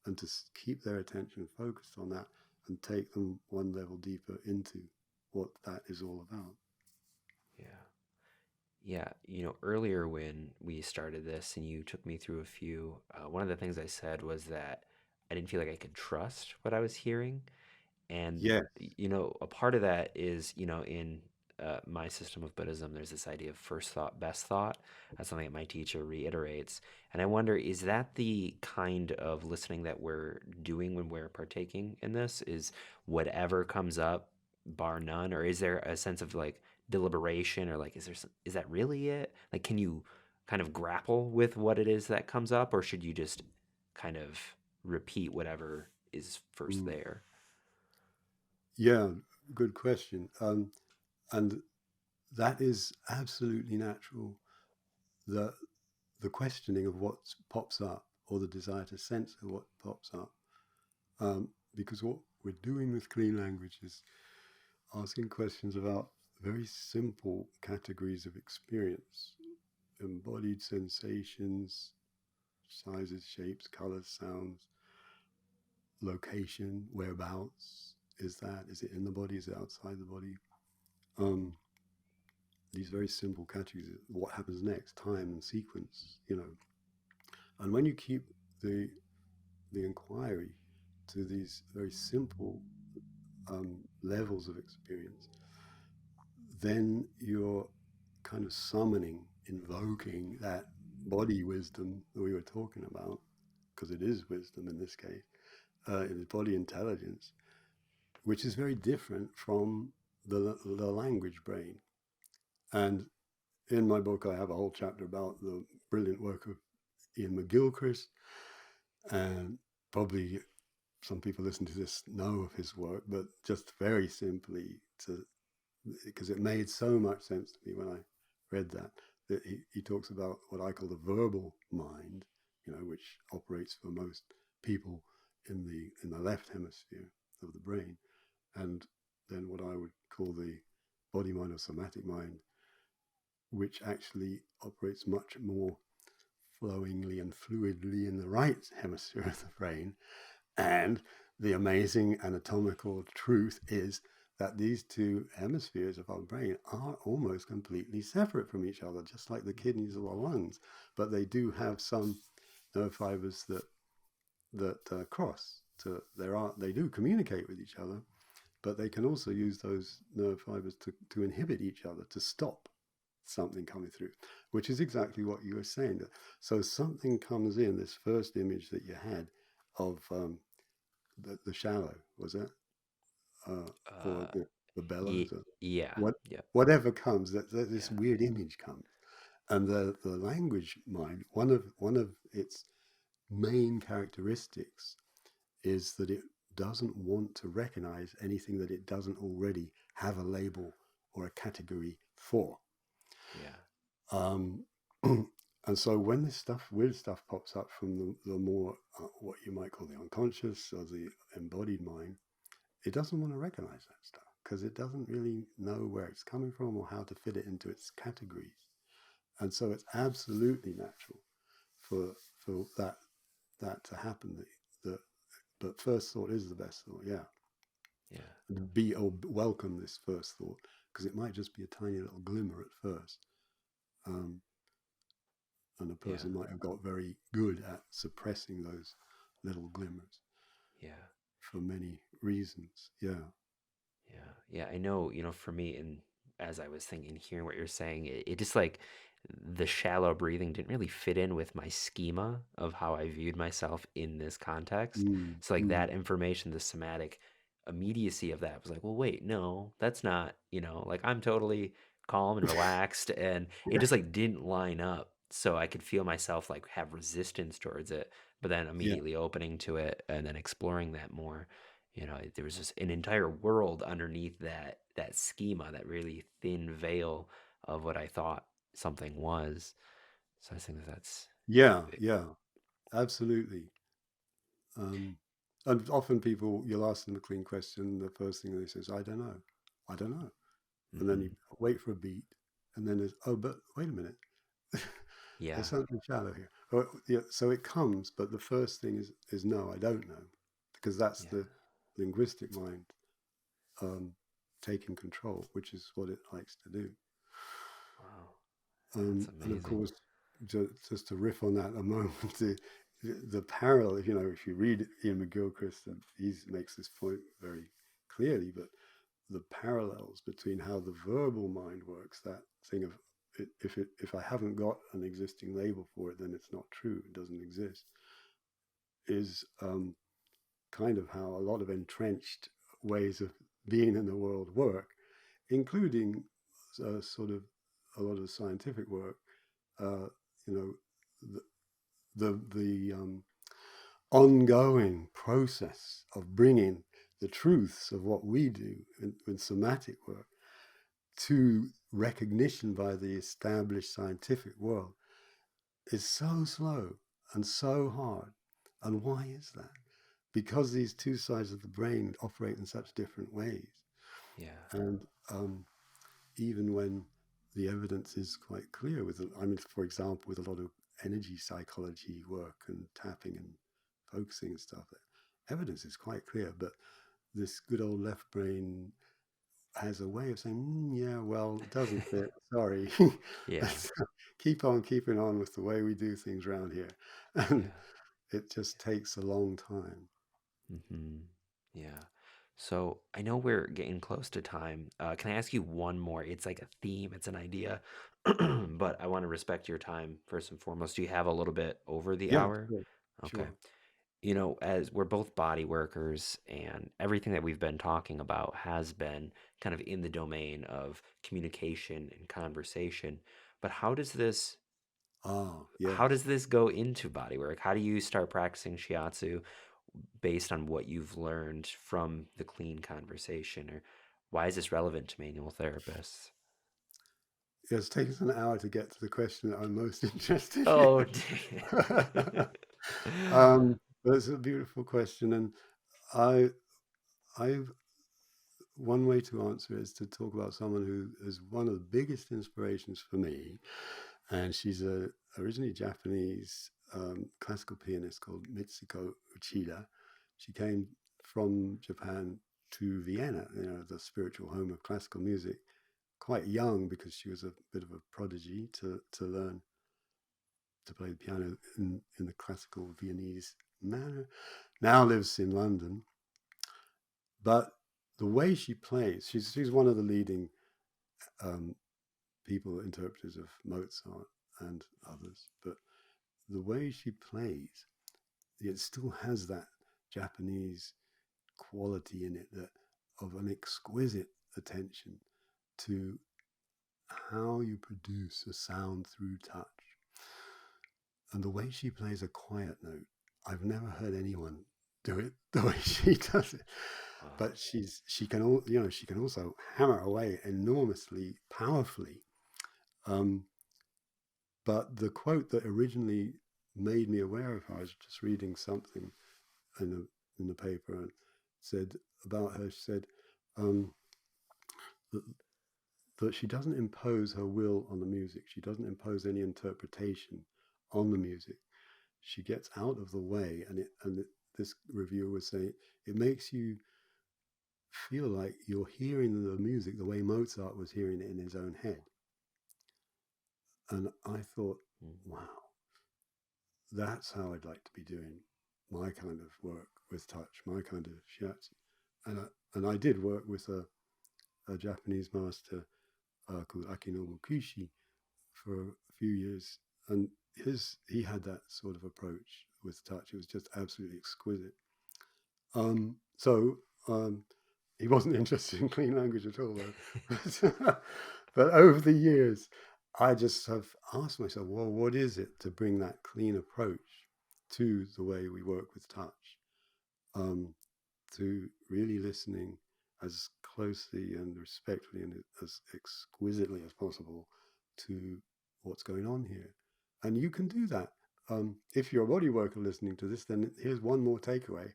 and to keep their attention focused on that and take them one level deeper into what that is all about. Yeah. Yeah, earlier when we started this and you took me through a few, one of the things I said was that I didn't feel like I could trust what I was hearing. And, Yeah. a part of that is, in my system of Buddhism, there's this idea of first thought, best thought. That's something that my teacher reiterates. And I wonder, is that the kind of listening that we're doing when we're partaking in this? Is whatever comes up, bar none? Or is there a sense of like deliberation or like, is that really it? Like, can you kind of grapple with what it is that comes up, or should you just kind of repeat whatever is first Mm. there? Yeah, good question. And that is absolutely natural. The the questioning of what pops up, or the desire to censor what pops up, because what we're doing with clean language is asking questions about very simple categories of experience, embodied sensations, sizes, shapes, colors, sounds, location, whereabouts. Is it in the body? Is it outside the body? Um, these very simple categories. What happens next? Time and sequence. And when you keep the the inquiry to these very simple levels of experience, then you're kind of summoning, invoking that body wisdom that we were talking about, because it is wisdom in this case, it is body intelligence, which is very different from the language brain. And in my book, I have a whole chapter about the brilliant work of Ian McGilchrist, and probably some people listen to this know of his work, but just very simply, because it made so much sense to me when I read that he talks about what I call the verbal mind, which operates for most people in the left hemisphere of the brain, and then what I would call the body mind or somatic mind, which actually operates much more flowingly and fluidly in the right hemisphere of the brain. And the amazing anatomical truth is that these two hemispheres of our brain are almost completely separate from each other, just like the kidneys or the lungs. But they do have some nerve fibers that cross. They do communicate with each other, but they can also use those nerve fibers to inhibit each other, to stop something coming through, which is exactly what you were saying. So something comes in, this first image that you had of the shallow, was it? Or Uh, the bellows, or yeah, what, yeah, whatever comes, that this yeah, weird image comes. And the language mind, one of its main characteristics is that it doesn't want to recognize anything that it doesn't already have a label or a category for. yeah, Um, and so when this weird stuff pops up from the more, what you might call the unconscious or the embodied mind, it doesn't want to recognize that stuff because it doesn't really know where it's coming from or how to fit it into its categories. And so it's absolutely natural for that to happen. But first thought is the best thought, yeah. yeah, Be or welcome this first thought, because it might just be a tiny little glimmer at first. Um, and a yeah, person might have got very good at suppressing those little glimmers yeah. for many reasons. Yeah. Yeah, yeah, I know, for me, and as I was thinking, hearing what you're saying, it just like the shallow breathing didn't really fit in with my schema of how I viewed myself in this context. Mm, So, like mm, that information, the somatic immediacy of that was like, well, wait, no, that's not, like I'm totally calm and relaxed, and it just like didn't line up. So I could feel myself like have resistance towards it, but then yeah. immediately opening to it and then exploring that more. There was just an entire world underneath that schema, that really thin veil of what I thought something was. So I think that that's Yeah. big. Yeah. Absolutely. Um, and often people, you'll ask them a clean question, the first thing they say is, I don't know. I don't know. And then you Hmm. wait for a beat, and then there's, oh, but wait a minute. Yeah, There's something shallow here. Yeah, so it comes, but the first thing is no, I don't know, because that's yeah. the linguistic mind taking control, which is what it likes to do. Wow, that's And of amazing. course, just to riff on that a moment, the parallel, if you read Ian McGilchrist, and he makes this point very clearly, but the parallels between how the verbal mind works, that thing of if I haven't got an existing label for it, then it's not true, it doesn't exist, is kind of how a lot of entrenched ways of being in the world work, including sort of a lot of scientific work. you know, the ongoing process of bringing the truths of what we do in somatic work to recognition by the established scientific world is so slow and so hard. And why is that? Because these two sides of the brain operate in such different ways. Yeah. And even when the evidence is quite clear, I mean, for example, with a lot of energy psychology work and tapping and focusing and stuff, evidence is quite clear. But this good old left brain has a way of saying, yeah, well, it doesn't fit. Sorry. Yeah. Let's keep on keeping on with the way we do things around here. And Yeah. it just takes a long time. Hmm. Yeah. So I know we're getting close to time. Can I ask you one more? It's like a theme, it's an idea, but I want to respect your time first and foremost. Do you have a little bit over the Yeah, hour? sure. Okay. Sure. As we're both body workers, and everything that we've been talking about has been kind of in the domain of communication and conversation. But Ah, how yes. does this go into body work? How do you start practicing shiatsu based on what you've learned from the clean conversation? Or why is this relevant to manual therapists? It's taken us an hour to get to the question that I'm most interested Oh, in. dang it. But it's a beautiful question, and I, I, one way to answer it is to talk about someone who is one of the biggest inspirations for me, and she's a originally Japanese classical pianist called Mitsuko Uchida. She came from Japan to Vienna, the spiritual home of classical music, quite young because she was a bit of a prodigy to learn to play the piano in the classical Viennese manner. Now lives in London, but the way she plays, she's one of the leading um, people, interpreters of Mozart and others. But the way she plays, it still has that Japanese quality in it that of an exquisite attention to how you produce a sound through touch. And the way she plays a quiet note, I've never heard anyone do it the way she does it. Wow. But she can also hammer away enormously powerfully. Um, but the quote that originally made me aware of her, I was just reading something in the paper and said about her. She said um, that, that she doesn't impose her will on the music. She doesn't impose any interpretation on the music. She gets out of the way, this reviewer was saying it makes you feel like you're hearing the music the way Mozart was hearing it in his own head. And I thought, Mm. wow, that's how I'd like to be doing my kind of work with touch, my kind of shiatsu. And I did work with a Japanese master called Akinobu Kishi for a few years, and he had that sort of approach with touch. It was just absolutely exquisite. So he wasn't interested in clean language at all, though. But over the years, I just have asked myself, well, what is it to bring that clean approach to the way we work with touch? Um, to really listening as closely and respectfully and as exquisitely as possible to what's going on here. And you can do that. If you're a body worker listening to this, then here's one more takeaway.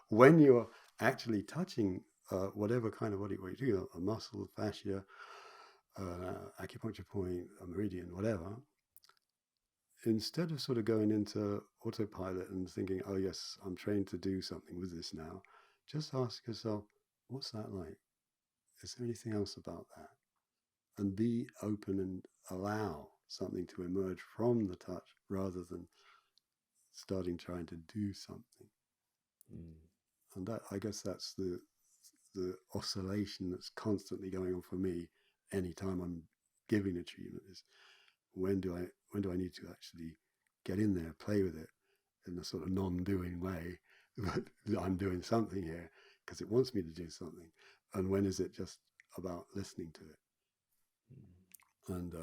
When you're actually touching whatever kind of body work you do, a muscle, fascia, acupuncture point, a meridian, whatever, instead of sort of going into autopilot and thinking, oh, yes, I'm trained to do something with this now, just ask yourself, what's that like? Is there anything else about that? And be open and allow something to emerge from the touch rather than starting trying to do something. Mm. And that, I guess that's the oscillation that's constantly going on for me anytime I'm giving a treatment is when do I need to actually get in there, play with it in a sort of non-doing way, but I'm doing something here because it wants me to do something. And when is it just about listening to it? Mm. And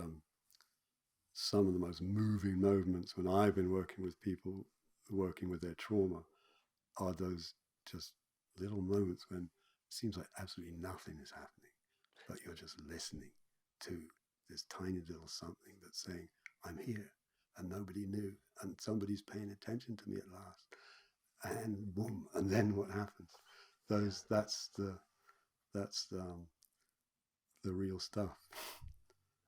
some of the most moving moments when I've been working with people working with their trauma are those just little moments when it seems like absolutely nothing is happening, but you're just listening to this tiny little something that's saying, I'm here, and nobody knew, and somebody's paying attention to me at last, and boom, and then what happens? That's the real stuff.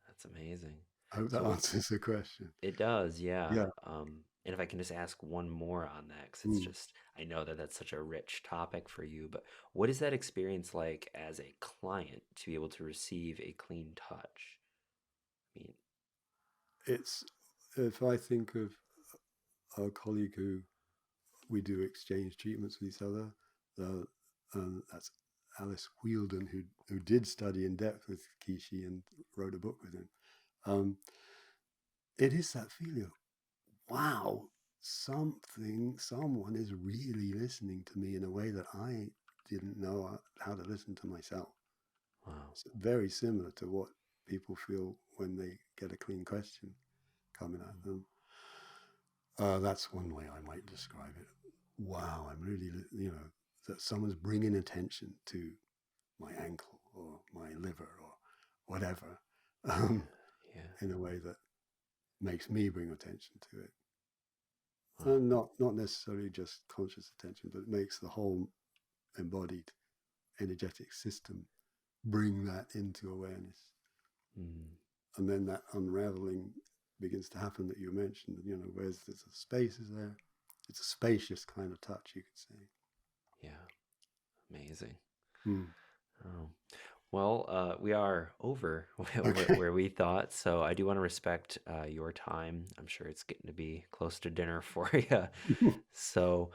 That's amazing. I hope that So answers the question. it does, yeah. Yeah. And if I can just ask one more on that, because it's Mm. just, I know that that's such a rich topic for you, but what is that experience like as a client to be able to receive a clean touch? I mean, It's, if I think of a colleague who we do exchange treatments with each other, that's Alice Wheeldon, who did study in depth with Kishi and wrote a book with him. It is that feeling of, wow, someone is really listening to me in a way that I didn't know how to listen to myself. wow. It's very similar to what people feel when they get a clean question coming at them. That's one way I might describe it. Wow, I'm really, that someone's bringing attention to my ankle or my liver or whatever, Yeah. in a way that makes me bring attention to it. Wow. Not necessarily just conscious attention, but it makes the whole embodied energetic system bring that into awareness. Mm. And then that unraveling begins to happen that you mentioned, where's there's a space is there. It's a spacious kind of touch, you could say. Yeah. Amazing. Mm. Oh. Well, we are over Okay. where we thought, so I do want to respect your time. I'm sure it's getting to be close to dinner for you. So,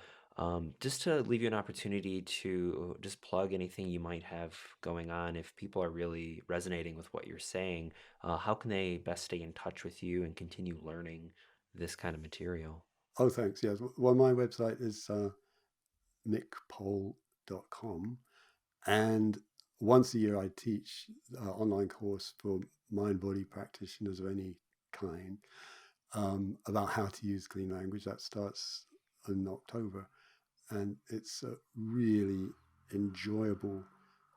just to leave you an opportunity to just plug anything you might have going on, if people are really resonating with what you're saying, how can they best stay in touch with you and continue learning this kind of material? Oh, thanks. Yes. Well, my website is nickpole.com. And once a year, I teach an online course for mind-body practitioners of any kind, about how to use clean language. That starts in October. And it's a really enjoyable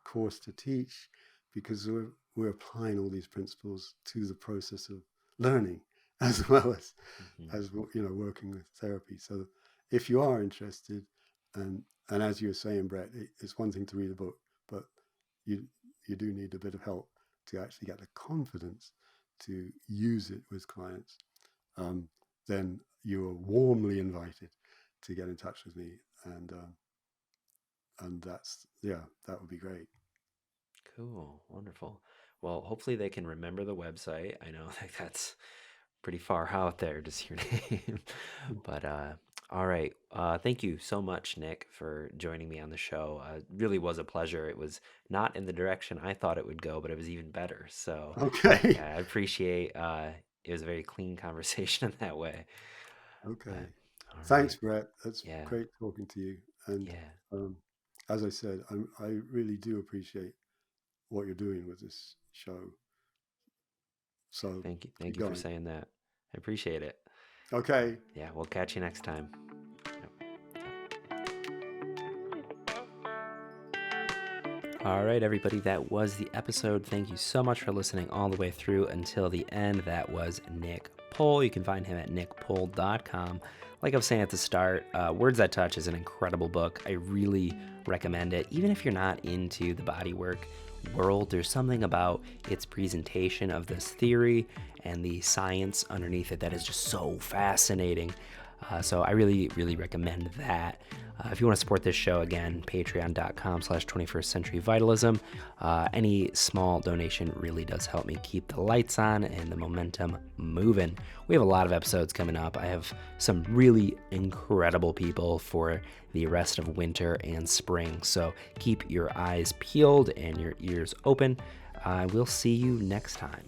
course to teach because we're applying all these principles to the process of learning as well Hmm. as working with therapy. So if you are interested, and as you were saying, Brett, it's one thing to read a book, but you you do need a bit of help to actually get the confidence to use it with clients. Then you are warmly invited to get in touch with me, and that would be great. Cool, wonderful. Well, hopefully they can remember the website. I know like that's pretty far out there, just your name. But all right. Thank you so much, Nick, for joining me on the show. It really was a pleasure. It was not in the direction I thought it would go, but it was even better. So Okay. yeah, I appreciate it was a very clean conversation in that way. Okay. But all Thanks, right. Brett. That's Yeah. great talking to you. And Yeah. um, as I said, I really do appreciate what you're doing with this show. So Thank you. Thank keep you for going. saying that. I appreciate it. Okay. Yeah, we'll catch you next time. Yep. All right, everybody, that was the episode. Thank you so much for listening all the way through until the end. That was Nick Pohl. You can find him at nickpohl.com. Like I was saying at the start, Words That Touch is an incredible book. I really recommend it. Even if you're not into the bodywork world, there's something about its presentation of this theory and the science underneath it that is just so fascinating. So I really, really recommend that. If you want to support this show, again, patreon.com/21st Century Vitalism. Any small donation really does help me keep the lights on and the momentum moving. We have a lot of episodes coming up. I have some really incredible people for the rest of winter and spring. So keep your eyes peeled and your ears open. We'll see you next time.